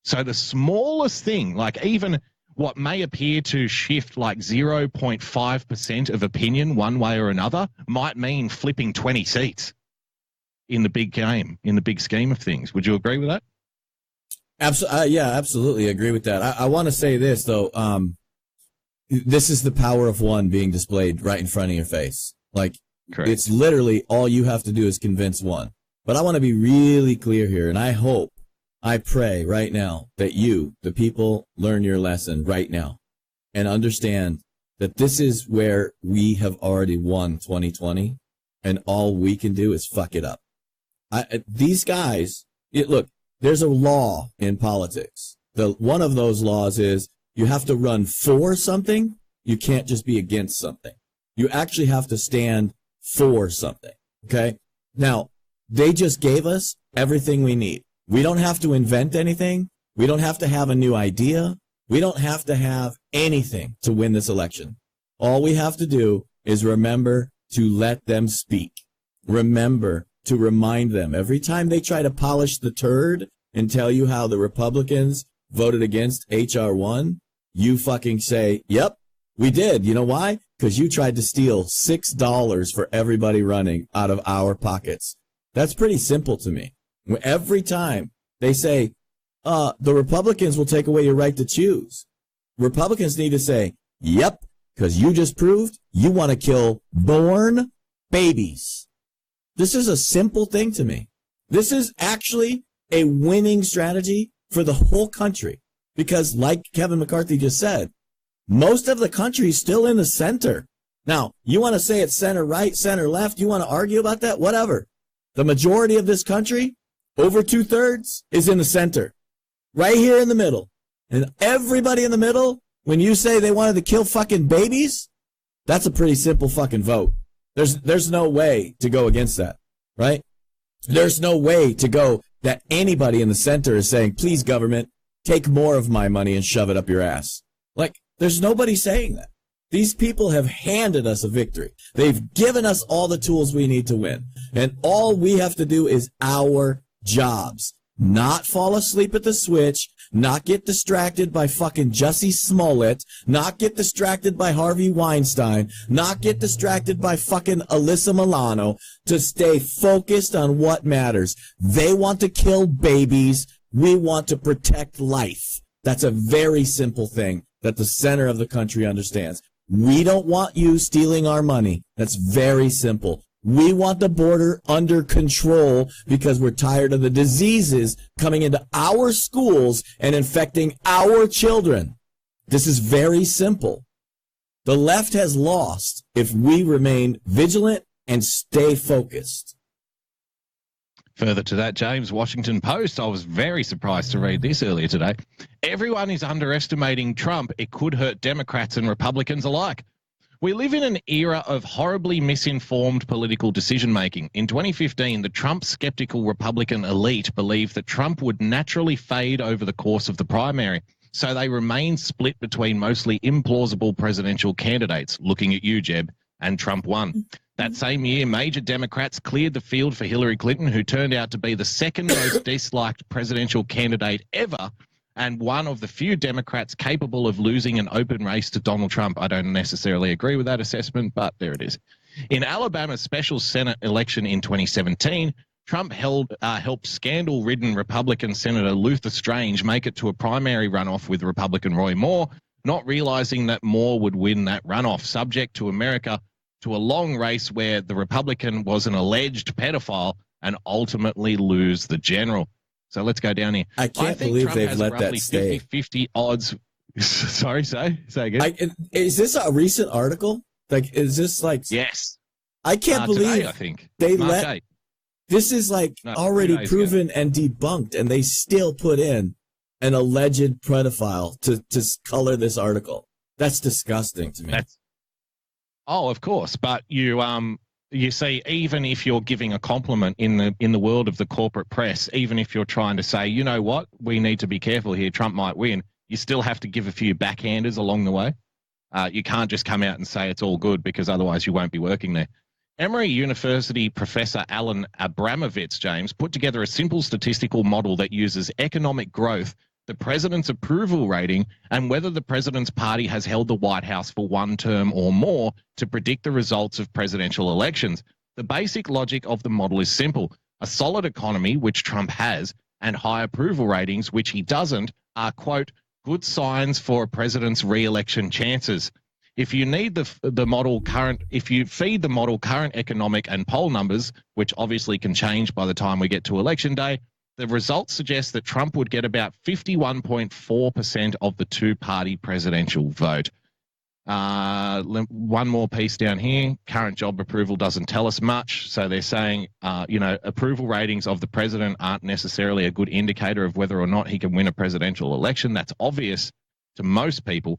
So the smallest thing, like even what may appear to shift like 0.5% of opinion one way or another might mean flipping 20 seats in the big game, in the big scheme of things. Would you agree with that? Yeah, absolutely agree with that. I want to say this, though. This is the power of one being displayed right in front of your face. Like, correct. It's literally all you have to do is convince one. But I want to be really clear here, and I pray right now that you, the people, learn your lesson right now and understand that this is where we have already won 2020, and all we can do is fuck it up. These guys, look, there's a law in politics. One of those laws is you have to run for something. You can't just be against something. You actually have to stand for something. Okay? Now, they just gave us everything we need. We don't have to invent anything. We don't have to have a new idea. We don't have to have anything to win this election. All we have to do is remember to let them speak. Remember to remind them every time they try to polish the turd and tell you how the Republicans voted against HR1, you fucking say, yep, we did. You know why? Because you tried to steal $6 for everybody running out of our pockets. That's pretty simple to me. Every time they say, the Republicans will take away your right to choose, Republicans need to say, yep, because you just proved you want to kill born babies. This is a simple thing to me. This is actually a winning strategy for the whole country because, like Kevin McCarthy just said, most of the country is still in the center. Now, you want to say it's center right, center left, you want to argue about that, whatever. The majority of this country, over 2/3, is in the center, right here in the middle. And everybody in the middle, when you say they wanted to kill fucking babies, that's a pretty simple fucking vote. There's no way to go against that, right? There's no way to go that anybody in the center is saying, please, government, take more of my money and shove it up your ass. Like, there's nobody saying that. These people have handed us a victory. They've given us all the tools we need to win. And all we have to do is our jobs. Not fall asleep at the switch, not get distracted by fucking Jussie Smollett, not get distracted by Harvey Weinstein, not get distracted by fucking Alyssa Milano, to stay focused on what matters. They want to kill babies. We want to protect life. That's a very simple thing that the center of the country understands. We don't want you stealing our money. That's very simple. We want the border under control because we're tired of the diseases coming into our schools and infecting our children. This is very simple. The left has lost if we remain vigilant and stay focused. Further to that, James, Washington Post, I was very surprised to read this earlier today. Everyone is underestimating Trump. It could hurt Democrats and Republicans alike. We live in an era of horribly misinformed political decision-making. In 2015, the Trump-skeptical Republican elite believed that Trump would naturally fade over the course of the primary, so they remained split between mostly implausible presidential candidates, looking at you, Jeb, and Trump won. That same year, major Democrats cleared the field for Hillary Clinton, who turned out to be the second most disliked presidential candidate ever, and one of the few Democrats capable of losing an open race to Donald Trump. I don't necessarily agree with that assessment, but there it is. In Alabama's special Senate election in 2017, Trump helped scandal-ridden Republican Senator Luther Strange make it to a primary runoff with Republican Roy Moore, not realizing that Moore would win that runoff, subject to America to a long race where the Republican was an alleged pedophile and ultimately lose the general. So let's go down here. I can't believe Trump they've let that stay. 50-50 odds. Sorry, say again. Is this a recent article? Like, is this like? Yes. I can't believe today, I think. They March let. 8. This is like already proven and debunked, and they still put in an alleged pedophile to color this article. That's disgusting to me. Oh, of course, but you see, even if you're giving a compliment in the world of the corporate press, even if you're trying to say, you know what, we need to be careful here, Trump might win, you still have to give a few backhanders along the way. You can't just come out and say it's all good, because otherwise you won't be working there. Emory University professor Alan Abramovitz, James, put together a simple statistical model that uses economic growth, the president's approval rating, and whether the president's party has held the White House for one term or more to predict the results of presidential elections. The basic logic of the model is simple. A solid economy, which Trump has, and high approval ratings, which he doesn't, are, quote, good signs for a president's re-election chances. If you need the model if you feed the model current economic and poll numbers, which obviously can change by the time we get to election day, the results suggest that Trump would get about 51.4% of the two-party presidential vote. One more piece down here. Current job approval doesn't tell us much. So they're saying, approval ratings of the president aren't necessarily a good indicator of whether or not he can win a presidential election. That's obvious to most people.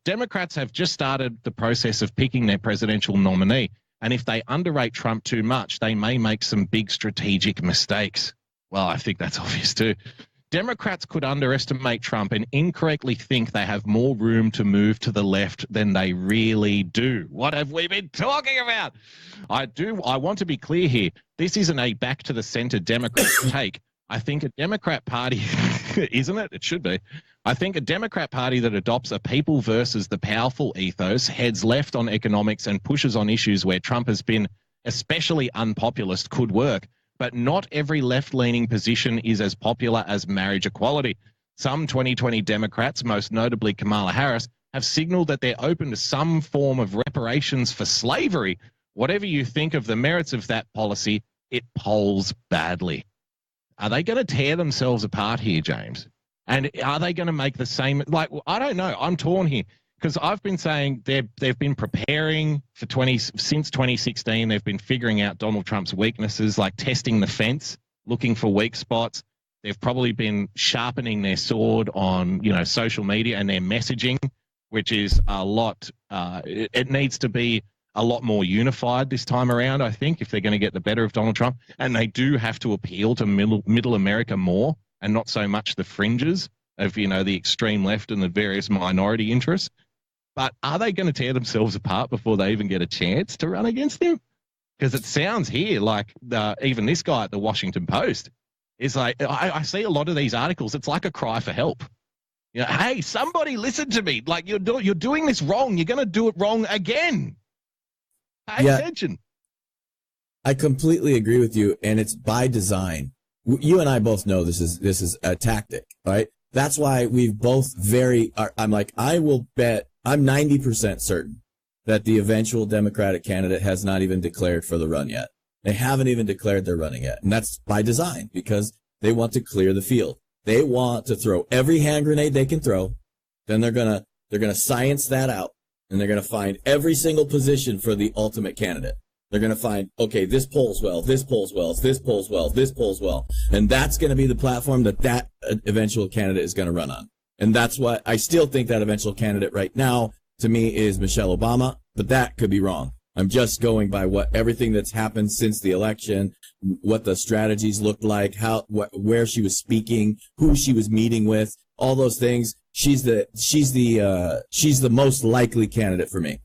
Democrats have just started the process of picking their presidential nominee. And if they underrate Trump too much, they may make some big strategic mistakes. Well, I think that's obvious too. Democrats could underestimate Trump and incorrectly think they have more room to move to the left than they really do. What have we been talking about? I want to be clear here. This isn't a back to the center Democrat take. I think a Democrat party, isn't it? It should be. I think a Democrat party that adopts a people versus the powerful ethos, heads left on economics, and pushes on issues where Trump has been especially unpopulist could work. But not every left-leaning position is as popular as marriage equality. Some 2020 Democrats, most notably Kamala Harris, have signaled that they're open to some form of reparations for slavery. Whatever you think of the merits of that policy, it polls badly. Are they going to tear themselves apart here, James? And are they going to make the same? Like, I don't know. I'm torn here. Because I've been saying they've been preparing for since 2016. They've been figuring out Donald Trump's weaknesses, like testing the fence, looking for weak spots. They've probably been sharpening their sword on, social media and their messaging, which is a lot. It needs to be a lot more unified this time around, I think, if they're going to get the better of Donald Trump. And they do have to appeal to middle America more, and not so much the fringes of, the extreme left and the various minority interests. But are they going to tear themselves apart before they even get a chance to run against him? Because it sounds here like even this guy at the Washington Post is like, I see a lot of these articles. It's like a cry for help. Hey, somebody listen to me. Like, you're doing this wrong. You're going to do it wrong again. Pay attention. I completely agree with you, and it's by design. You and I both know this is a tactic, right? That's why we've both I'm like, I will bet I'm 90% certain that the eventual Democratic candidate has not even declared for the run yet. They haven't even declared they're running yet. And that's by design, because they want to clear the field. They want to throw every hand grenade they can throw. Then they're going to science that out, and they're going to find every single position for the ultimate candidate. They're going to find, okay, this polls well, this polls well, this polls well, this polls well. And that's going to be the platform that eventual candidate is going to run on. And that's what I still think that eventual candidate right now, to me, is Michelle Obama, but that could be wrong. I'm just going by everything that's happened since the election, what the strategies looked like, where she was speaking, who she was meeting with, all those things. She's the most likely candidate for me.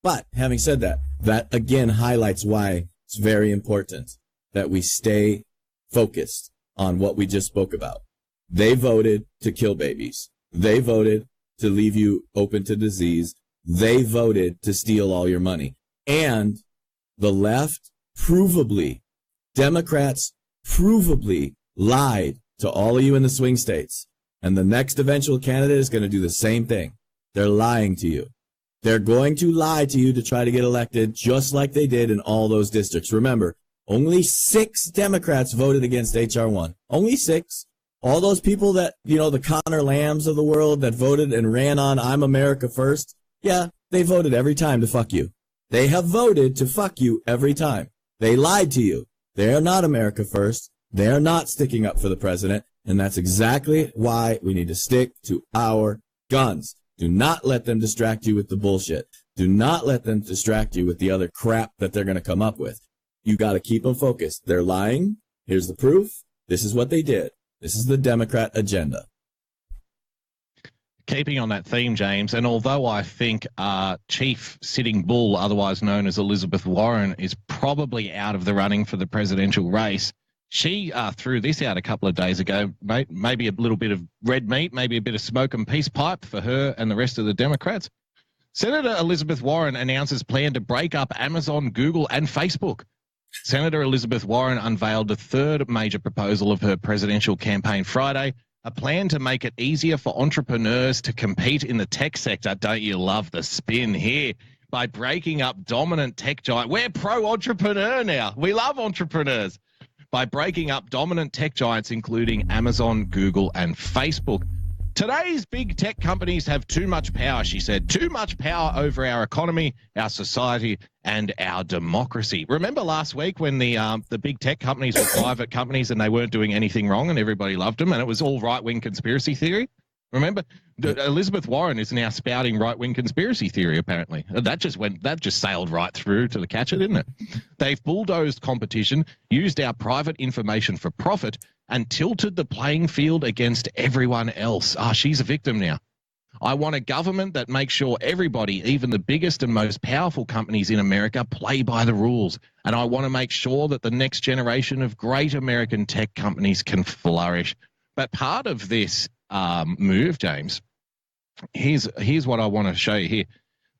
But having said that, that again highlights why it's very important that we stay focused on what we just spoke about. They voted to kill babies. They voted to leave you open to disease. They voted to steal all your money. And the left Democrats provably lied to all of you in the swing states. And the next eventual candidate is going to do the same thing. They're lying to you. They're going to lie to you to try to get elected, just like they did in all those districts. Remember, only 6 Democrats voted against H.R. 1. Only 6. All those people that, the Connor Lambs of the world that voted and ran on I'm America First, yeah, they voted every time to fuck you. They have voted to fuck you every time. They lied to you. They are not America First. They are not sticking up for the president. And that's exactly why we need to stick to our guns. Do not let them distract you with the bullshit. Do not let them distract you with the other crap that they're going to come up with. You got to keep them focused. They're lying. Here's the proof. This is what they did. This is the Democrat agenda. Keeping on that theme, James, and although I think Chief Sitting Bull, otherwise known as Elizabeth Warren, is probably out of the running for the presidential race, she threw this out a couple of days ago, maybe a little bit of red meat, maybe a bit of smoke and peace pipe for her and the rest of the Democrats. Senator Elizabeth Warren announces plan to break up Amazon, Google, and Facebook. Senator Elizabeth Warren unveiled the third major proposal of her presidential campaign Friday, a plan to make it easier for entrepreneurs to compete in the tech sector. Don't you love the spin here? By breaking up dominant tech giants. We're pro-entrepreneur now. We love entrepreneurs. By breaking up dominant tech giants, including Amazon, Google, and Facebook. Today's big tech companies have too much power, she said. Too much power over our economy, our society, and our democracy. Remember last week when the big tech companies were private companies and they weren't doing anything wrong and everybody loved them and it was all right-wing conspiracy theory? Remember, Elizabeth Warren is now spouting right-wing conspiracy theory, apparently. That just sailed right through to the catcher, didn't it? They've bulldozed competition, used our private information for profit, and tilted the playing field against everyone else. She's a victim now. I want a government that makes sure everybody, even the biggest and most powerful companies in America, play by the rules. And I want to make sure that the next generation of great American tech companies can flourish. But part of this move, James, here's what I want to show you here.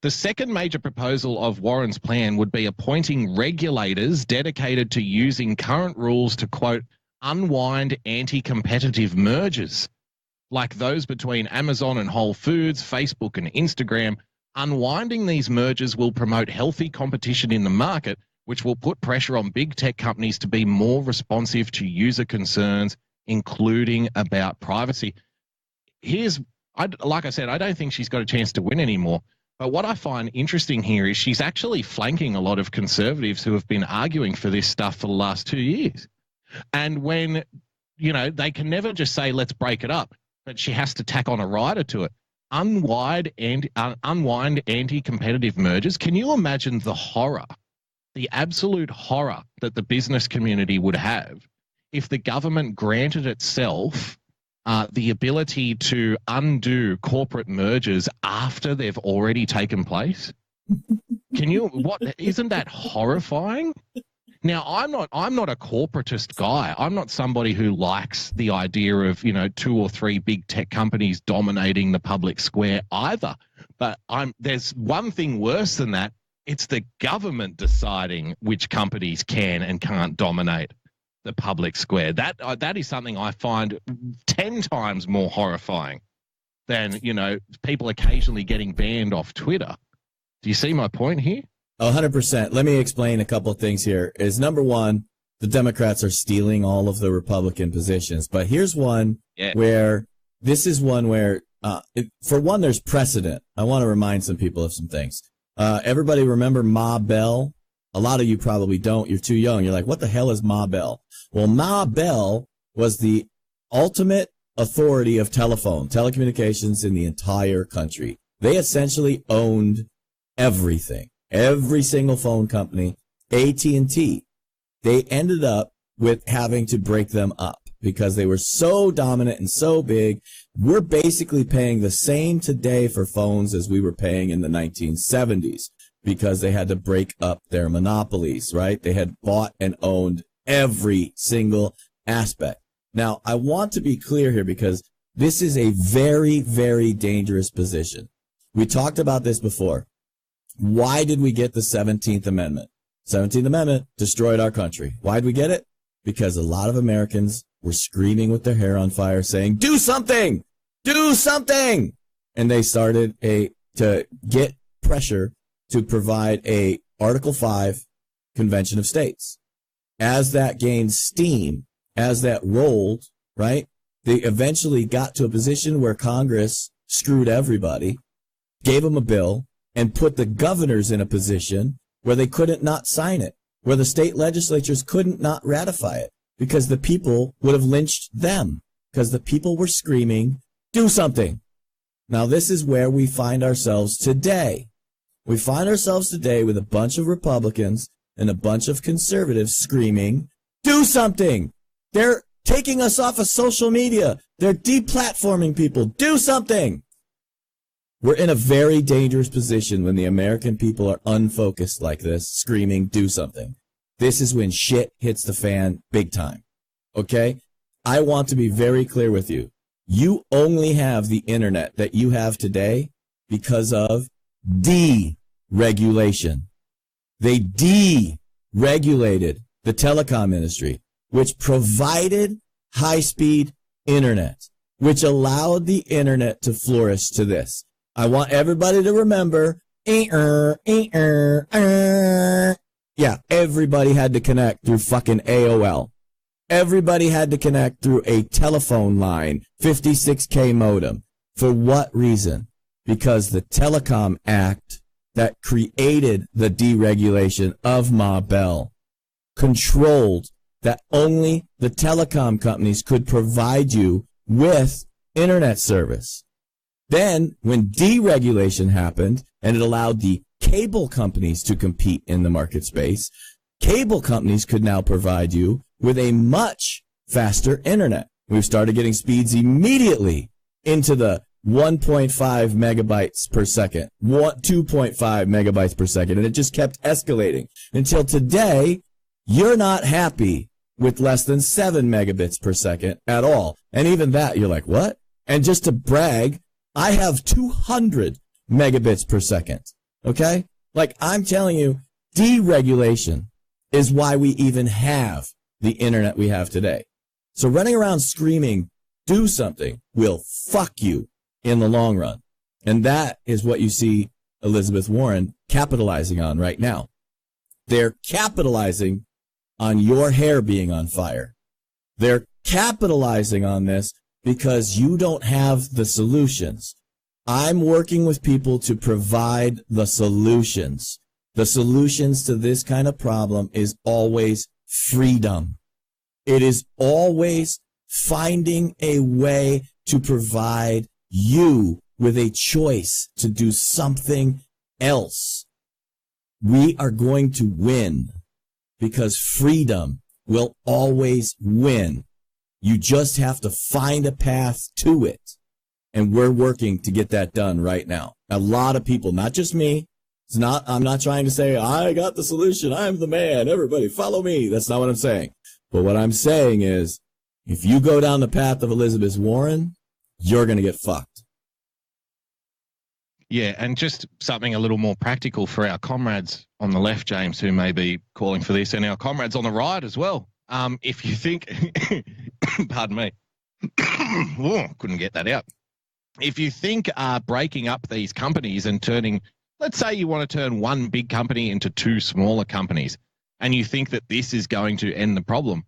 The second major proposal of Warren's plan would be appointing regulators dedicated to using current rules to, quote, unwind anti-competitive mergers like those between Amazon and Whole Foods, Facebook and Instagram. Unwinding these mergers will promote healthy competition in the market, which will put pressure on big tech companies to be more responsive to user concerns, including about privacy. Like I said, I don't think she's got a chance to win anymore. But what I find interesting here is she's actually flanking a lot of conservatives who have been arguing for this stuff for the last 2 years. And when, they can never just say, let's break it up, but she has to tack on a rider to it. Unwind anti-competitive mergers. Can you imagine the horror, the absolute horror that the business community would have if the government granted itself the ability to undo corporate mergers after they've already taken place? Isn't that horrifying? Now, I'm not a corporatist guy. I'm not somebody who likes the idea of, 2 or 3 big tech companies dominating the public square either. But there's one thing worse than that. It's the government deciding which companies can and can't dominate the public square. That is something I find 10 times more horrifying. than, people occasionally getting banned off Twitter. Do you see my point here? 100%. Let me explain a couple of things here. Is number one, the Democrats are stealing all of the Republican positions. But here's one where for one, there's precedent. I want to remind some people of some things. Everybody remember Ma Bell? A lot of you probably don't. You're too young. You're like, what the hell is Ma Bell? Well, Ma Bell was the ultimate authority of telecommunications in the entire country. They essentially owned everything, every single phone company, AT&T. They ended up with having to break them up because they were so dominant and so big. We're basically paying the same today for phones as we were paying in the 1970s because they had to break up their monopolies, right? They had bought and owned every single aspect. Now, I want to be clear here because this is a very, very dangerous position. We talked about this before. Why did we get the 17th Amendment? 17th Amendment destroyed our country. Why did we get it? Because a lot of Americans were screaming with their hair on fire saying, do something! Do something! And they started to get pressure to provide a Article 5 Convention of States. As that gained steam, as that rolled, right, they eventually got to a position where Congress screwed everybody, gave them a bill, and put the governors in a position where they couldn't not sign it, where the state legislatures couldn't not ratify it, because the people would have lynched them, because the people were screaming, do something. Now, this is where we find ourselves today. We find ourselves today with a bunch of Republicans and a bunch of conservatives screaming, do something. They're taking us off of social media. They're deplatforming people. Do something. We're in a very dangerous position when the American people are unfocused like this, screaming, do something. This is when shit hits the fan big time. Okay? I want to be very clear with you. You only have the internet that you have today because of deregulation. They deregulated the telecom industry, which provided high-speed internet, which allowed the internet to flourish to this. I want everybody to remember, yeah, everybody had to connect through fucking AOL. Everybody had to connect through a telephone line, 56K modem. For what reason? Because the Telecom Act that created the deregulation of Ma Bell controlled that only the telecom companies could provide you with internet service. Then, when deregulation happened and it allowed the cable companies to compete in the market space, cable companies could now provide you with a much faster internet. We've started getting speeds immediately into the 1.5 megabytes per second, 2.5 megabytes per second, and it just kept escalating until today. You're not happy with less than 7 megabits per second at all. And even that, you're like, what? And just to brag, I have 200 megabits per second. Okay? Like, I'm telling you, deregulation is why we even have the internet we have today. So running around screaming, do something, will fuck you in the long run. And that is what you see Elizabeth Warren capitalizing on right now. They're capitalizing on your hair being on fire. They're capitalizing on this because you don't have the solutions. I'm working with people to provide the solutions. The solutions to this kind of problem is always freedom. It is always finding a way to provide you with a choice to do something else. We are going to win because freedom will always win. You just have to find a path to it. And we're working to get that done right now. A lot of people, not just me. I'm not trying to say, I got the solution. I'm the man. Everybody follow me. That's not what I'm saying. But what I'm saying is, if you go down the path of Elizabeth Warren, you're going to get fucked. Yeah, and just something a little more practical for our comrades on the left, James, who may be calling for this, and our comrades on the right as well. If you think, pardon me, couldn't get that out. if you think breaking up these companies and turning, let's say you want to turn one big company into two smaller companies, and you think that this is going to end the problem,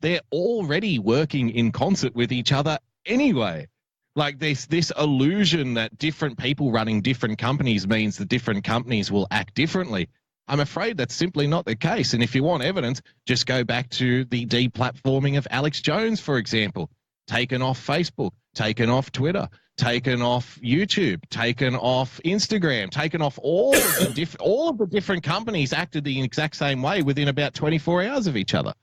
they're already working in concert with each other anyway. Like this illusion that different people running different companies means the different companies will act differently. I'm afraid that's simply not the case. And if you want evidence, just go back to the deplatforming of Alex Jones, for example. Taken off Facebook, taken off Twitter, taken off YouTube, taken off Instagram, taken off all of the different companies acted the exact same way within about 24 hours of each other.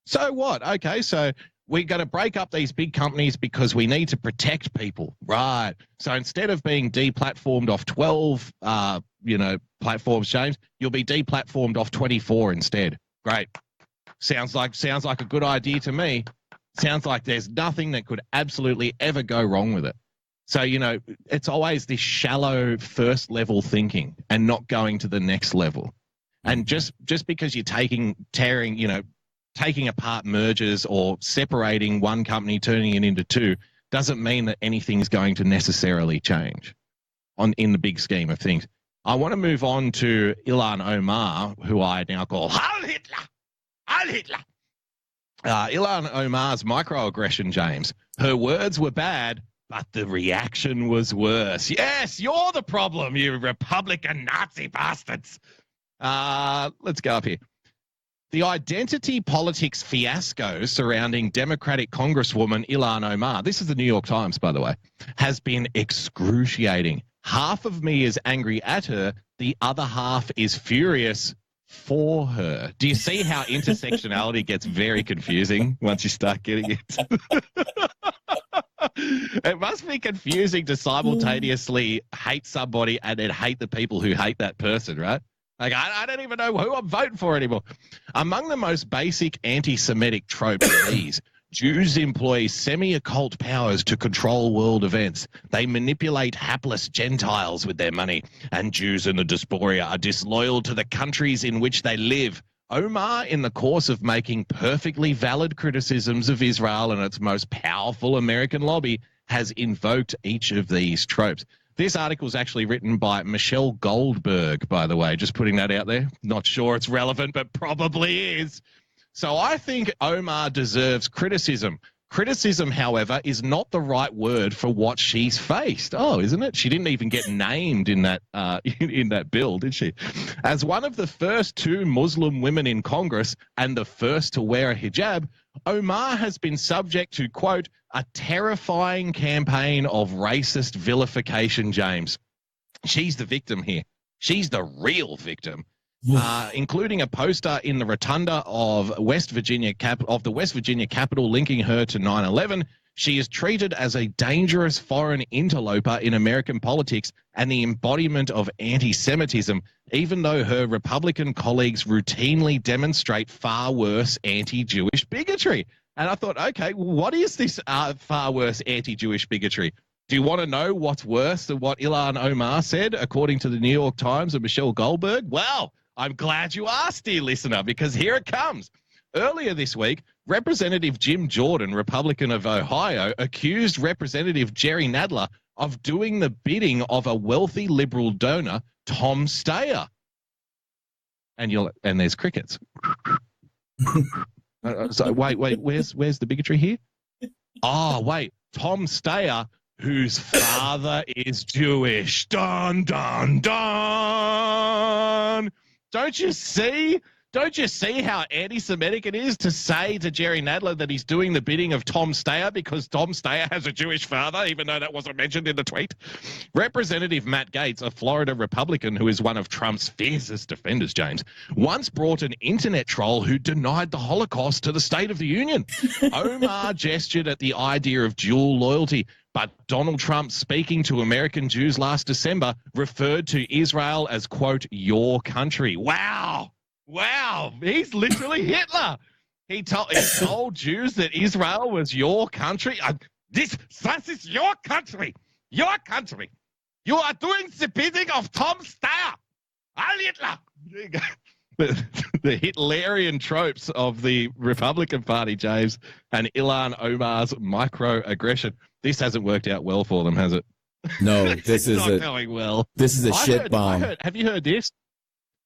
So what? Okay, so we're going to break up these big companies because we need to protect people. Right. So instead of being deplatformed off 12, platforms, James, you'll be deplatformed off 24 instead. Great. Sounds like a good idea to me. Sounds like there's nothing that could absolutely ever go wrong with it. So, it's always this shallow first level thinking and not going to the next level. And just because you're taking apart mergers or separating one company, turning it into two, doesn't mean that anything's going to necessarily change in the big scheme of things. I want to move on to Ilhan Omar, who I now call Heil Hitler. Heil Hitler. Ilhan Omar's microaggression, James. Her words were bad, but the reaction was worse. Yes, you're the problem, you Republican Nazi bastards. Let's go up here. The identity politics fiasco surrounding Democratic Congresswoman Ilhan Omar, this is the New York Times, by the way, has been excruciating. Half of me is angry at her. The other half is furious for her. Do you see how intersectionality gets very confusing once you start getting it? It must be confusing to simultaneously hate somebody and then hate the people who hate that person, right? Like, I don't even know who I'm voting for anymore. Among the most basic anti-Semitic tropes are these. Jews employ semi-occult powers to control world events. They manipulate hapless Gentiles with their money. And Jews in the diaspora are disloyal to the countries in which they live. Omar, in the course of making perfectly valid criticisms of Israel and its most powerful American lobby, has invoked each of these tropes. This article is actually written by Michelle Goldberg, by the way, just putting that out there. Not sure it's relevant, but probably is. So I think Omar deserves criticism. Criticism, however, is not the right word for what she's faced. Oh, isn't it? She didn't even get named in that in that bill, did she? As one of the first two Muslim women in Congress and the first to wear a hijab, Omar has been subject to, quote, a terrifying campaign of racist vilification, James. She's the victim here. She's the real victim. Including a poster in the rotunda of the West Virginia Capitol linking her to 9/11. She is treated as a dangerous foreign interloper in American politics and the embodiment of anti-Semitism, even though her Republican colleagues routinely demonstrate far worse anti-Jewish bigotry. And I thought, okay, what is this far worse anti-Jewish bigotry? Do you want to know what's worse than what Ilhan Omar said, according to the New York Times and Michelle Goldberg? Well, I'm glad you asked, dear listener, because here it comes. Earlier this week, Representative Jim Jordan, Republican of Ohio, accused Representative Jerry Nadler of doing the bidding of a wealthy liberal donor, Tom Steyer. And there's crickets. So wait, where's the bigotry here? Oh, wait, Tom Steyer, whose father is Jewish. Dun, dun, dun. Don't you see how anti-Semitic it is to say to Jerry Nadler that he's doing the bidding of Tom Steyer because Tom Steyer has a Jewish father, even though that wasn't mentioned in the tweet? Representative Matt Gaetz, a Florida Republican who is one of Trump's fiercest defenders, James, once brought an internet troll who denied the Holocaust to the State of the Union. Omar gestured at the idea of dual loyalty, but Donald Trump, speaking to American Jews last December, referred to Israel as, quote, your country. Wow. He's literally Hitler. He told Jews that Israel was your country. This is your country. Your country. You are doing the bidding of Tom Steyer. Heil Hitler. There you go. The Hitlerian tropes of the Republican Party, James, and Ilhan Omar's microaggression. This hasn't worked out well for them, has it? No, this is not going well. This is a shit bomb. Have you heard this?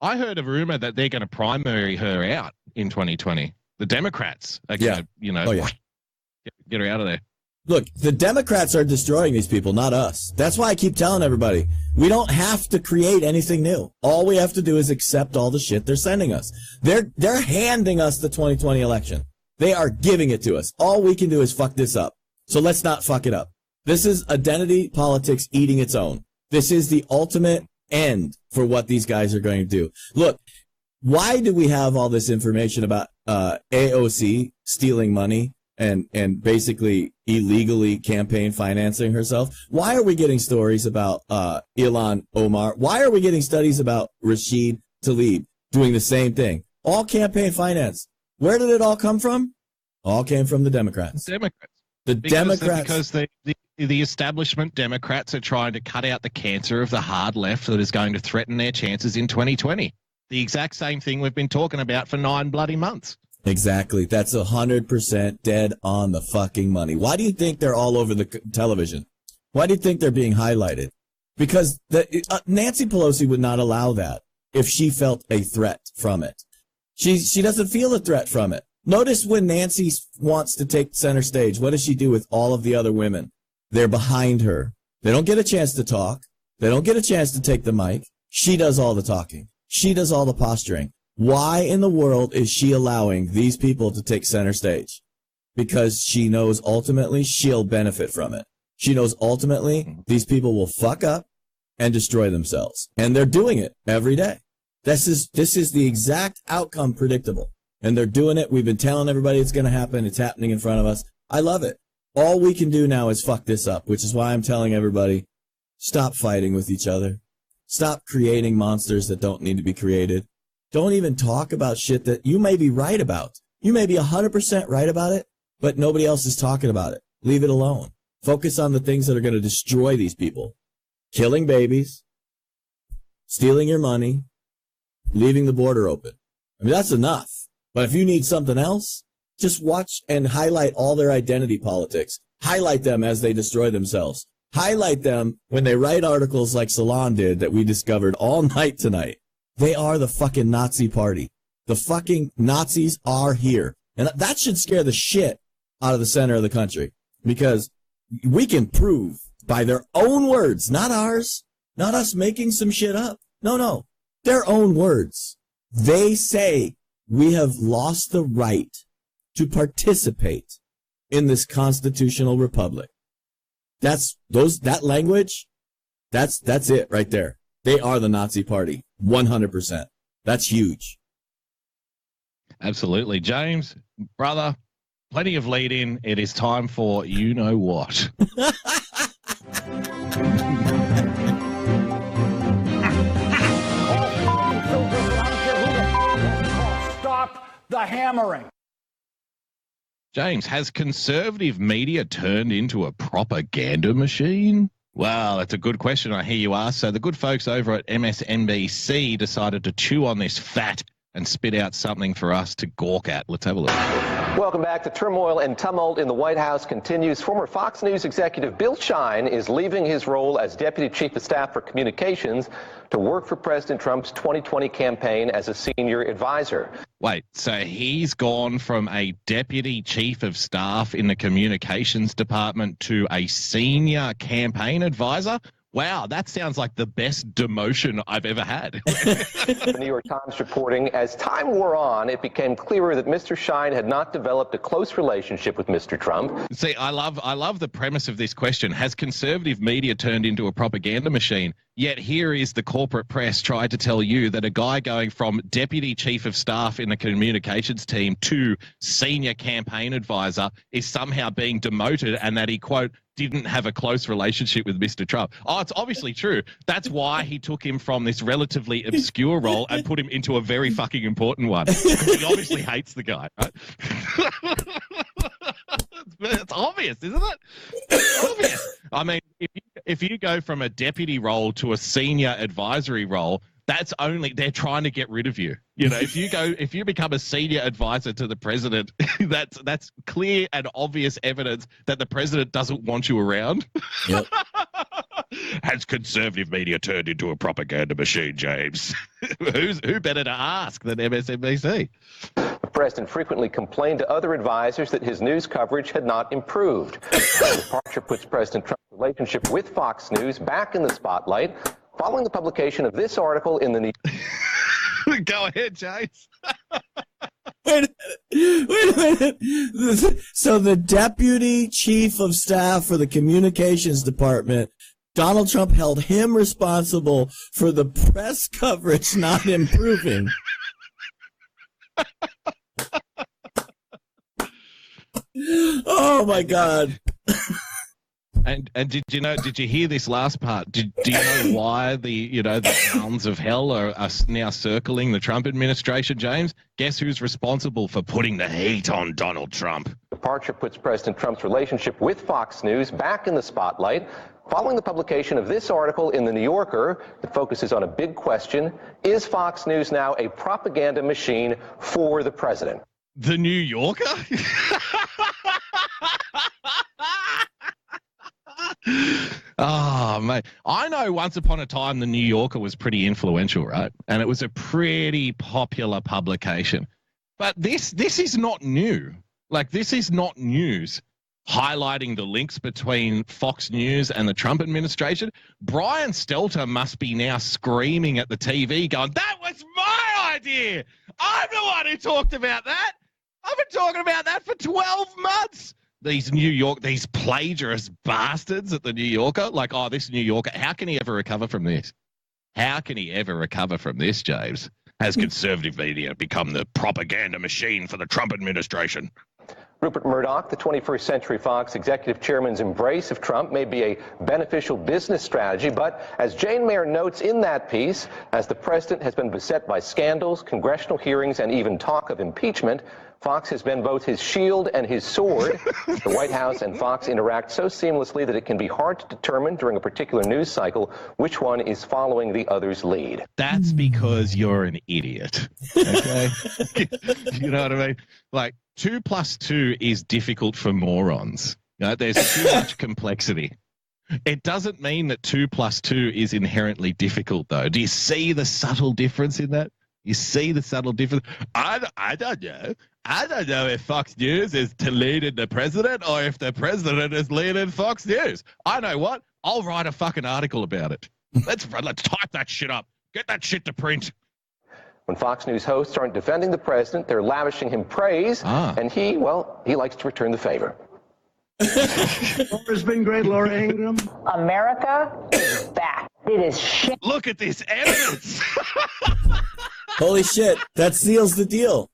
I heard a rumor that they're going to primary her out in 2020. The Democrats are going to, get her out of there. Look, the Democrats are destroying these people, not us. That's why I keep telling everybody, we don't have to create anything new. All we have to do is accept all the shit they're sending us. They're handing us the 2020 election. They are giving it to us. All we can do is fuck this up. So let's not fuck it up. This is identity politics eating its own. This is the ultimate end for what these guys are going to do. Look, why do we have all this information about AOC stealing money and basically illegally campaign financing herself? Why are we getting stories about Ilhan Omar? Why are we getting studies about Rashid Tlaib doing the same thing? All campaign finance. Where did it all come from? All came from the Democrats. Because the establishment Democrats are trying to cut out the cancer of the hard left that is going to threaten their chances in 2020. The exact same thing we've been talking about for 9 bloody months. Exactly. That's 100% dead on the fucking money. Why do you think they're all over the television? Why do you think they're being highlighted? Because Nancy Pelosi would not allow that if she felt a threat from it. She doesn't feel a threat from it. Notice when Nancy wants to take center stage, what does she do with all of the other women? They're behind her. They don't get a chance to talk. They don't get a chance to take the mic. She does all the talking. She does all the posturing. Why in the world is she allowing these people to take center stage? Because she knows ultimately she'll benefit from it. She knows ultimately these people will fuck up and destroy themselves. And they're doing it every day. This is the exact outcome predictable. And they're doing it. We've been telling everybody it's going to happen. It's happening in front of us. I love it. All we can do now is fuck this up, which is why I'm telling everybody, stop fighting with each other. Stop creating monsters that don't need to be created. Don't even talk about shit that you may be right about. You may be 100% right about it, but nobody else is talking about it. Leave it alone. Focus on the things that are going to destroy these people. Killing babies, stealing your money, leaving the border open. I mean, that's enough. But if you need something else, just watch and highlight all their identity politics. Highlight them as they destroy themselves. Highlight them when they write articles like Salon did that we discovered all night tonight. They are the fucking Nazi party. The fucking Nazis are here. And that should scare the shit out of the center of the country. Because we can prove by their own words, not ours, not us making some shit up. No. Their own words. They say we have lost the right to participate in this constitutional republic. That language, that's it right there. They are the Nazi party, 100%. That's huge. Absolutely. James, brother, plenty of lead in. It is time for you know what. Stop the hammering. James, has conservative media turned into a propaganda machine? Well, that's a good question, I hear you ask. So the good folks over at MSNBC decided to chew on this fat and spit out something for us to gawk at. Let's have a look. Welcome back. The turmoil and tumult in the White House continues. Former Fox News executive Bill Shine is leaving his role as Deputy Chief of Staff for Communications to work for President Trump's 2020 campaign as a senior advisor. Wait, so he's gone from a Deputy Chief of Staff in the Communications Department to a senior campaign advisor? Wow, that sounds like the best demotion I've ever had. The New York Times reporting, as time wore on, it became clearer that Mr. Shine had not developed a close relationship with Mr. Trump. See, I love the premise of this question. Has conservative media turned into a propaganda machine? Yet here is the corporate press trying to tell you that a guy going from Deputy Chief of Staff in the communications team to senior campaign advisor is somehow being demoted and that he, quote, didn't have a close relationship with Mr. Trump. Oh, it's obviously true. That's why he took him from this relatively obscure role and put him into a very fucking important one. He obviously hates the guy, right? It's obvious, isn't it? It's obvious. I mean, if you go from a deputy role to a senior advisory role, they're trying to get rid of you. You know, if you become a senior advisor to the president, that's clear and obvious evidence that the president doesn't want you around. Yep. Has conservative media turned into a propaganda machine, James? Who better to ask than MSNBC? The president frequently complained to other advisors that his news coverage had not improved. The departure puts President Trump's relationship with Fox News back in the spotlight following the publication of this article in the New Go ahead, James. Wait a minute. So the deputy chief of staff for the communications department, Donald Trump held him responsible for the press coverage not improving. Oh my God. And did you hear this last part? Do you know why the hounds of hell are now circling the Trump administration, James? Guess who's responsible for putting the heat on Donald Trump? Departure puts President Trump's relationship with Fox News back in the spotlight following the publication of this article in The New Yorker that focuses on a big question: is Fox News now a propaganda machine for the president? The New Yorker? Oh, mate. I know once upon a time the New Yorker was pretty influential, right? And it was a pretty popular publication. But this is not new. Like, this is not news highlighting the links between Fox News and the Trump administration. Brian Stelter must be now screaming at the TV going, that was my idea. I'm the one who talked about that. I've been talking about that for 12 months. These plagiarist bastards at the New Yorker, like, oh, this New Yorker, how can he ever recover from this? How can he ever recover from this, James? Has conservative media become the propaganda machine for the Trump administration? Rupert Murdoch, the 21st Century Fox executive chairman's embrace of Trump may be a beneficial business strategy, but as Jane Mayer notes in that piece, as the president has been beset by scandals, congressional hearings, and even talk of impeachment, Fox has been both his shield and his sword. The White House and Fox interact so seamlessly that it can be hard to determine during a particular news cycle which one is following the other's lead. That's because you're an idiot. Okay? You know what I mean? Like, 2 + 2 is difficult for morons. You know, there's too much complexity. It doesn't mean that 2 + 2 is inherently difficult, though. Do you see the subtle difference in that? You see the subtle difference? I don't know. I don't know if Fox News is to lead in the president or if the president is leading Fox News. I know what? I'll write a fucking article about it. Let's type that shit up. Get that shit to print. When Fox News hosts aren't defending the president, they're lavishing him praise, and he likes to return the favor. Laura's been great, Laura Ingraham. America is back. It is shit. Look at this evidence. Holy shit. That seals the deal.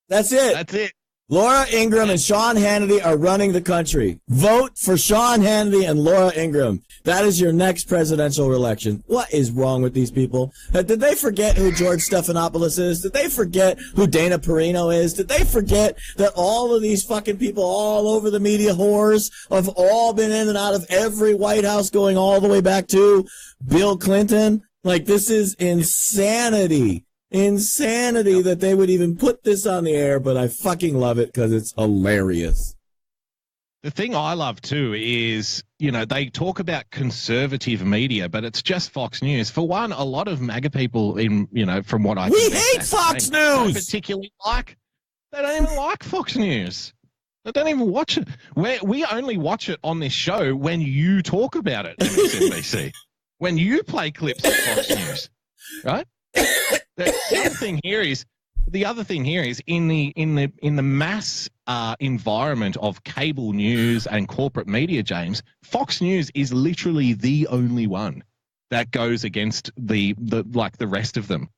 That's it. That's it. Laura Ingraham and Sean Hannity are running the country. Vote for Sean Hannity and Laura Ingraham. That is your next presidential election. What is wrong with these people? Did they forget who George Stephanopoulos is? Did they forget who Dana Perino is? Did they forget that all of these fucking people all over the media whores have all been in and out of every White House going all the way back to Bill Clinton? Like, this is insanity. Insanity that they would even put this on the air, but I fucking love it because it's hilarious. The thing I love too is, they talk about conservative media, but it's just Fox News. For one, a lot of MAGA people from what I we hate Fox News. Particularly they don't even like Fox News. They don't even watch it. We only watch it on this show when you talk about it, MSNBC. When you play clips of Fox News, right? The other thing here is in the mass environment of cable news and corporate media, James, Fox News is literally the only one that goes against the rest of them,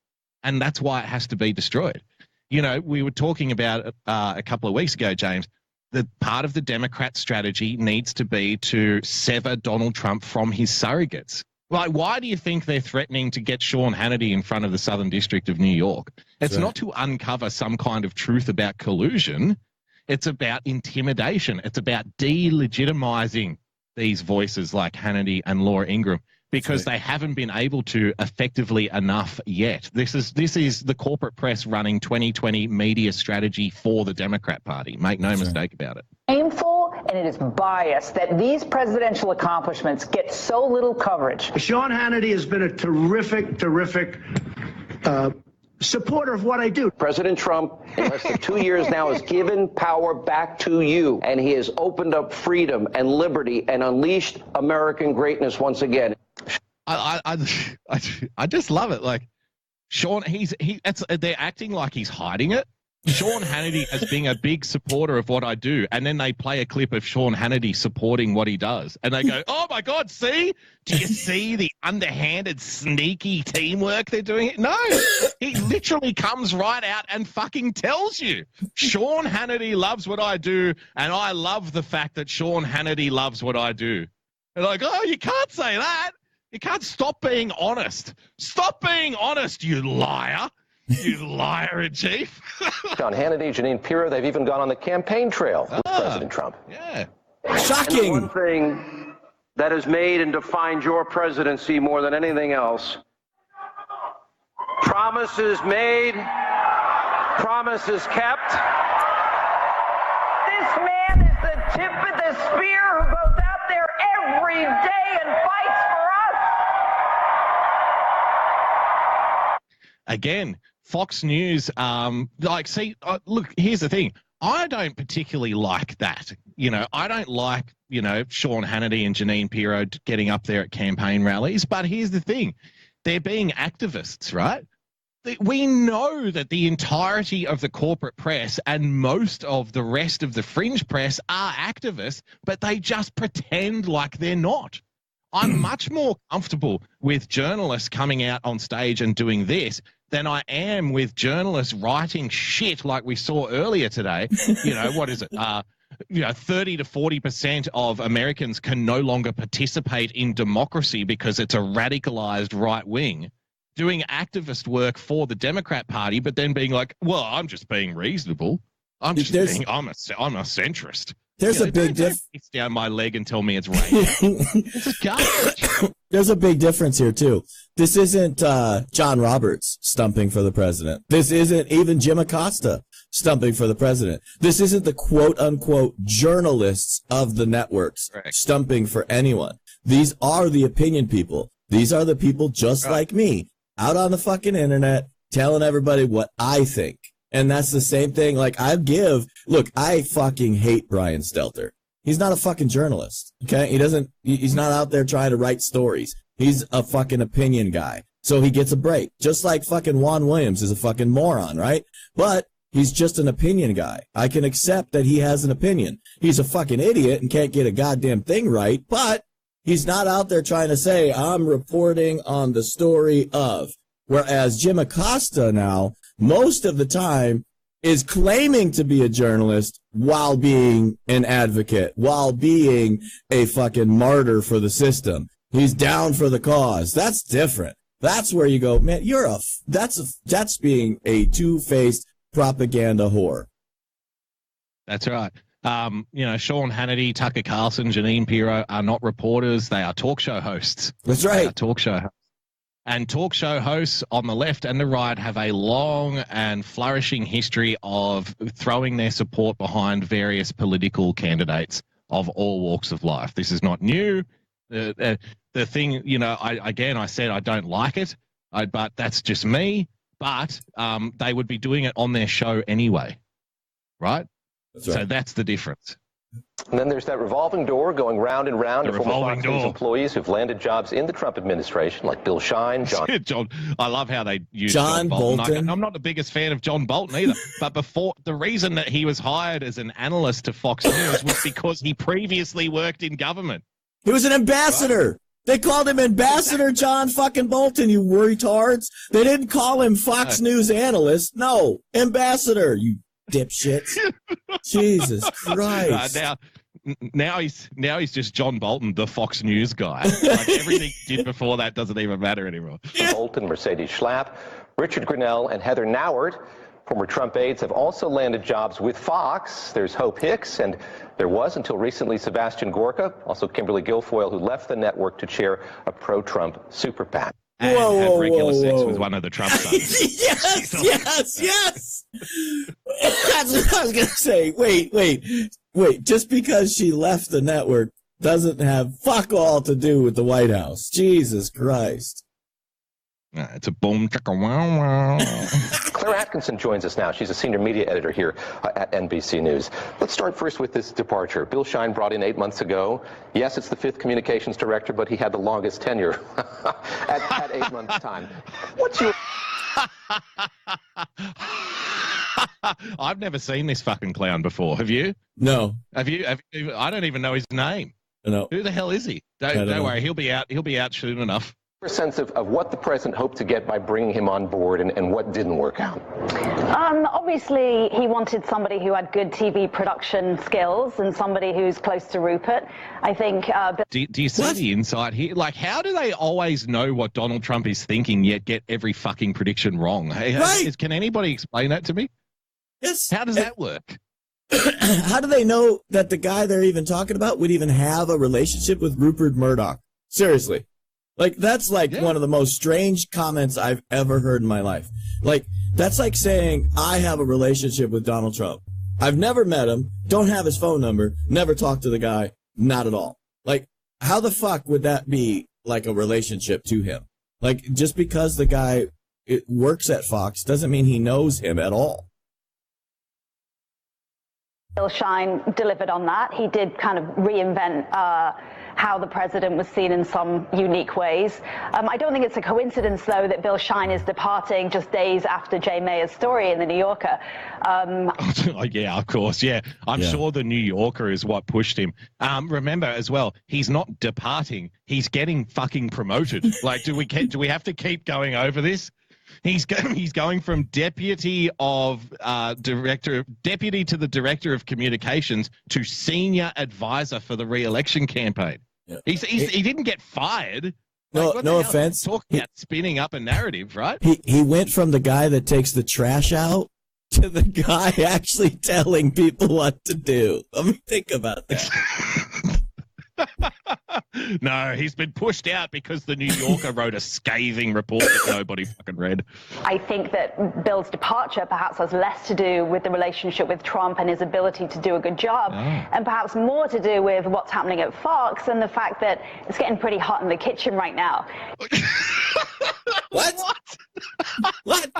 and that's why it has to be destroyed. We were talking about a couple of weeks ago, James. The part of the Democrat strategy needs to be to sever Donald Trump from his surrogates. Like, why do you think they're threatening to get Sean Hannity in front of the Southern District of New York? It's not to uncover some kind of truth about collusion. It's about intimidation. It's about delegitimizing these voices like Hannity and Laura Ingraham because they haven't been able to effectively enough yet. This is the corporate press running 2020 media strategy for the Democrat Party. Make no mistake about it. Shameful and it is biased that these presidential accomplishments get so little coverage. Sean Hannity has been a terrific supporter of what I do. President Trump, in less than 2 years now, has given power back to you, and he has opened up freedom and liberty and unleashed American greatness once again. I just love it. Like Sean, they're acting like he's hiding it. Sean Hannity as being a big supporter of what I do, and then they play a clip of Sean Hannity supporting what he does, and they go, "Oh my God, see? Do you see the underhanded, sneaky teamwork they're doing?" No, he literally comes right out and fucking tells you, Sean Hannity loves what I do, and I love the fact that Sean Hannity loves what I do. They're like, "Oh, you can't say that. You can't stop being honest. Stop being honest, you liar." You liar in chief. Sean Hannity, Jeanine Pirro, they've even gone on the campaign trail with President Trump. Yeah. Shocking. And one thing that has made and defined your presidency more than anything else: promises made, promises kept. This man is the tip of the spear who goes out there every day and fights for us. Again, Fox News, look, here's the thing. I don't particularly like that. I don't like, Sean Hannity and Jeanine Pirro getting up there at campaign rallies. But here's the thing. They're being activists, right? We know that the entirety of the corporate press and most of the rest of the fringe press are activists, but they just pretend like they're not. I'm much more comfortable with journalists coming out on stage and doing this than I am with journalists writing shit like we saw earlier today. What is it? 30 to 40% of Americans can no longer participate in democracy because it's a radicalized right wing, doing activist work for the Democrat Party, but then being like, well, I'm just being reasonable. I'm a centrist. There's a big difference. It's down my leg and tell me it's raining. This is garbage. There's a big difference here, too. This isn't John Roberts stumping for the president. This isn't even Jim Acosta stumping for the president. This isn't the quote-unquote journalists of the networks stumping for anyone. These are the opinion people. These are the people just like me, out on the fucking internet, telling everybody what I think. And that's the same thing. I fucking hate Brian Stelter. He's not a fucking journalist. Okay. He's not out there trying to write stories. He's a fucking opinion guy. So he gets a break. Just like fucking Juan Williams is a fucking moron, right? But he's just an opinion guy. I can accept that he has an opinion. He's a fucking idiot and can't get a goddamn thing right, but he's not out there trying to say, I'm reporting on the story of. Whereas Jim Acosta now, most of the time, is claiming to be a journalist while being an advocate, while being a fucking martyr for the system. He's down for the cause. That's different. That's where you go, man, that's being a two-faced propaganda whore. That's right. Sean Hannity, Tucker Carlson, Jeanine Pirro are not reporters. They are talk show hosts. That's right. They are talk show hosts. And talk show hosts on the left and the right have a long and flourishing history of throwing their support behind various political candidates of all walks of life. This is not new. The thing, I said I don't like it, but that's just me. But they would be doing it on their show anyway, right? That's right. So that's the difference. And then there's that revolving door going round and round of former Fox News employees who've landed jobs in the Trump administration, like Bill Shine, John. I love how they use John Bolton. I'm not the biggest fan of John Bolton either. But the reason that he was hired as an analyst to Fox News was because he previously worked in government. He was an ambassador. Right. They called him Ambassador John fucking Bolton, you retards. They didn't call him Fox News analyst. No, ambassador, you dipshits. Jesus Christ. Now he's just John Bolton, the Fox News guy. Like everything he did before that doesn't even matter anymore. Bolton, Mercedes Schlapp, Richard Grinnell, and Heather Nauert, former Trump aides, have also landed jobs with Fox. There's Hope Hicks, and there was, until recently, Sebastian Gorka, also Kimberly Guilfoyle, who left the network to chair a pro-Trump super PAC. And had regular sex with one of the Trump sons. Yes. That's what I was going to say. Wait. Wait, just because she left the network doesn't have fuck all to do with the White House. Jesus Christ. It's a boom chicka wow wow. Claire Atkinson joins us now. She's a senior media editor here at NBC News. Let's start first with this departure. Bill Shine brought in 8 months ago. Yes, it's the 5th communications director, but he had the longest tenure at 8 months' time. What's your... I've never seen this fucking clown before. Have you? No. Have you? I don't even know his name. No. Who the hell is he? Don't worry. He'll be out soon enough. A sense of what the president hoped to get by bringing him on board and what didn't work out? Obviously, he wanted somebody who had good TV production skills and somebody who's close to Rupert. I think... Do you see the insight here? Like, how do they always know what Donald Trump is thinking yet get every fucking prediction wrong? Right. Can anybody explain that to me? Yes. How does that work? How do they know that the guy they're even talking about would even have a relationship with Rupert Murdoch? Seriously. Like, that's like one of the most strange comments I've ever heard in my life. Like, that's like saying, I have a relationship with Donald Trump. I've never met him, don't have his phone number, never talked to the guy, not at all. Like, how the fuck would that be like a relationship to him? Like, just because the guy works at Fox doesn't mean he knows him at all. Bill Shine delivered on that. He did kind of reinvent how the president was seen in some unique ways. I don't think it's a coincidence, though, that Bill Shine is departing just days after Jay Mayer's story in The New Yorker. Yeah, of course. Yeah, I'm sure The New Yorker is what pushed him. Remember as well, he's not departing. He's getting fucking promoted. Like, do we have to keep going over this? He's going from deputy to the director of communications to senior advisor for the re-election campaign. Yeah. He didn't get fired. No offense. Talking about spinning up a narrative, right? He went from the guy that takes the trash out to the guy actually telling people what to do. Let me think about that. No, he's been pushed out because the New Yorker wrote a scathing report that nobody fucking read. I think that Bill's departure perhaps has less to do with the relationship with Trump and his ability to do a good job, and perhaps more to do with what's happening at Fox and the fact that it's getting pretty hot in the kitchen right now. What? What?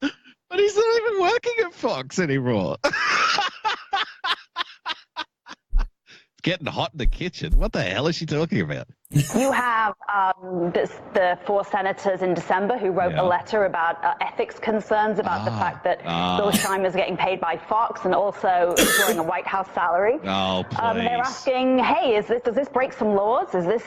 But he's not even working at Fox anymore. Getting hot in the kitchen. What the hell is she talking about? You have the 4 senators in December who wrote a letter about ethics concerns about the fact that Bill Shine was getting paid by Fox and also enjoying a White House salary. Oh, please. They're asking, hey, does this break some laws? Is this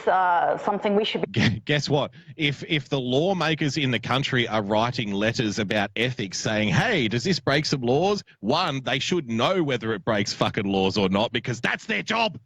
something we should be... Guess what? If the lawmakers in the country are writing letters about ethics saying, hey, does this break some laws? One, they should know whether it breaks fucking laws or not, because that's their job.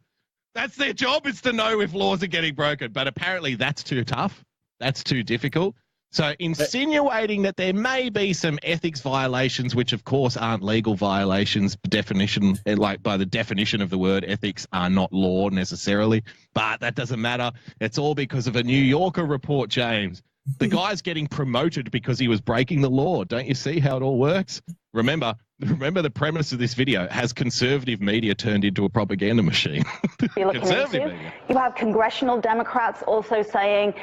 That's their job, is to know if laws are getting broken. But apparently that's too tough. That's too difficult. So insinuating that there may be some ethics violations, which of course aren't legal violations, definition, like by the definition of the word, ethics are not law necessarily. But that doesn't matter. It's all because of a New Yorker report, James. The guy's getting promoted because he was breaking the law. Don't you see how it all works? Remember the premise of this video. Has conservative media turned into a propaganda machine? Conservative media. You have congressional Democrats also saying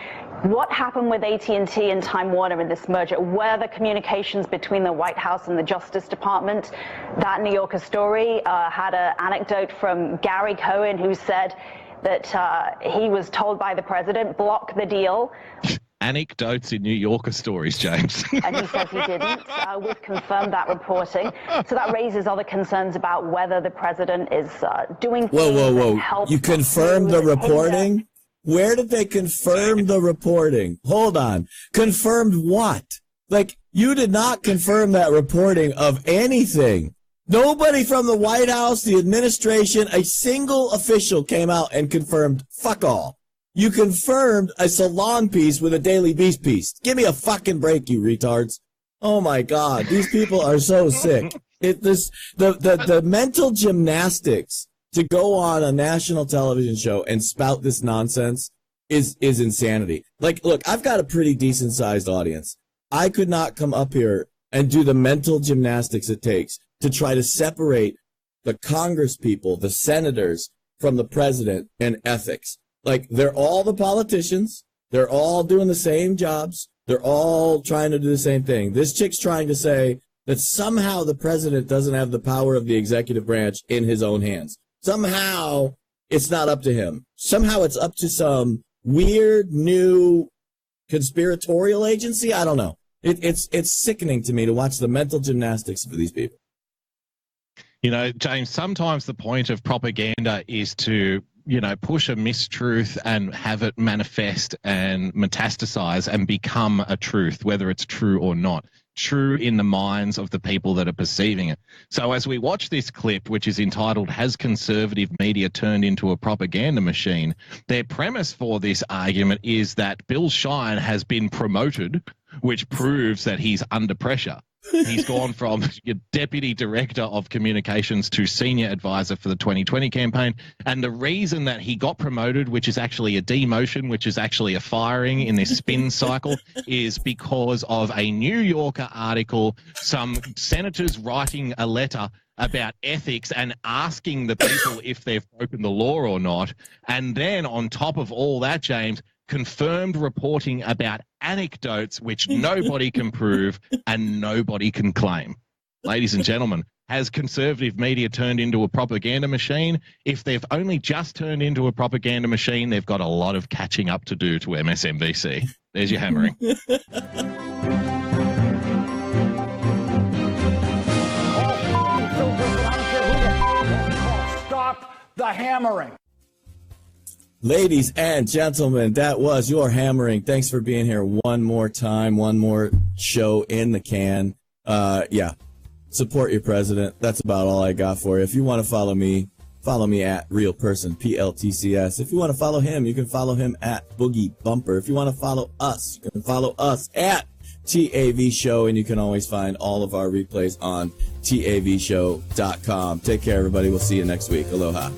what happened with AT&T and Time Warner in this merger. Were the communications between the White House and the Justice Department? That New Yorker story had an anecdote from Gary Cohen, who said that he was told by the president, block the deal. Anecdotes in New Yorker stories, James. And he says he didn't. We've confirmed that reporting. So that raises other concerns about whether the president is doing things. Whoa. You confirmed the reporting? Where did they confirm the reporting? Hold on. Confirmed what? Like, you did not confirm that reporting of anything. Nobody from the White House, the administration, a single official came out and confirmed fuck all. You confirmed a salon piece with a Daily Beast piece. Give me a fucking break, you retards. Oh my God, these people are so sick. The mental gymnastics to go on a national television show and spout this nonsense is insanity. Like, look, I've got a pretty decent sized audience. I could not come up here and do the mental gymnastics it takes to try to separate the Congress people, the senators, from the president, and ethics. Like, they're all the politicians. They're all doing the same jobs. They're all trying to do the same thing. This chick's trying to say that somehow the president doesn't have the power of the executive branch in his own hands. Somehow it's not up to him. Somehow it's up to some weird new conspiratorial agency. I don't know. It's sickening to me to watch the mental gymnastics of these people. You know, James, sometimes the point of propaganda is to, you know, push a mistruth and have it manifest and metastasize and become a truth, whether it's true or not. True in the minds of the people that are perceiving it. So as we watch this clip, which is entitled, "Has Conservative Media Turned into a Propaganda Machine?" their premise for this argument is that Bill Shine has been promoted, which proves that he's under pressure. He's gone from deputy director of communications to senior advisor for the 2020 campaign. And the reason that he got promoted, which is actually a demotion, which is actually a firing in this spin cycle, is because of a New Yorker article, some senators writing a letter about ethics and asking the people if they've broken the law or not. And then on top of all that, James, confirmed reporting about anecdotes which nobody can prove and nobody can claim. Ladies and gentlemen, has conservative media turned into a propaganda machine? If they've only just turned into a propaganda machine, they've got a lot of catching up to do to MSNBC. There's your hammering. Stop the hammering. Ladies and gentlemen, that was your hammering. Thanks for being here one more time, one more show in the can. Yeah, support your president. That's about all I got for you. If you want to follow me at Real Person, PLTCS. If you want to follow him, you can follow him at Boogie Bumper. If you want to follow us, you can follow us at TAV Show, and you can always find all of our replays on TAVshow.com. Take care, everybody. We'll see you next week. Aloha.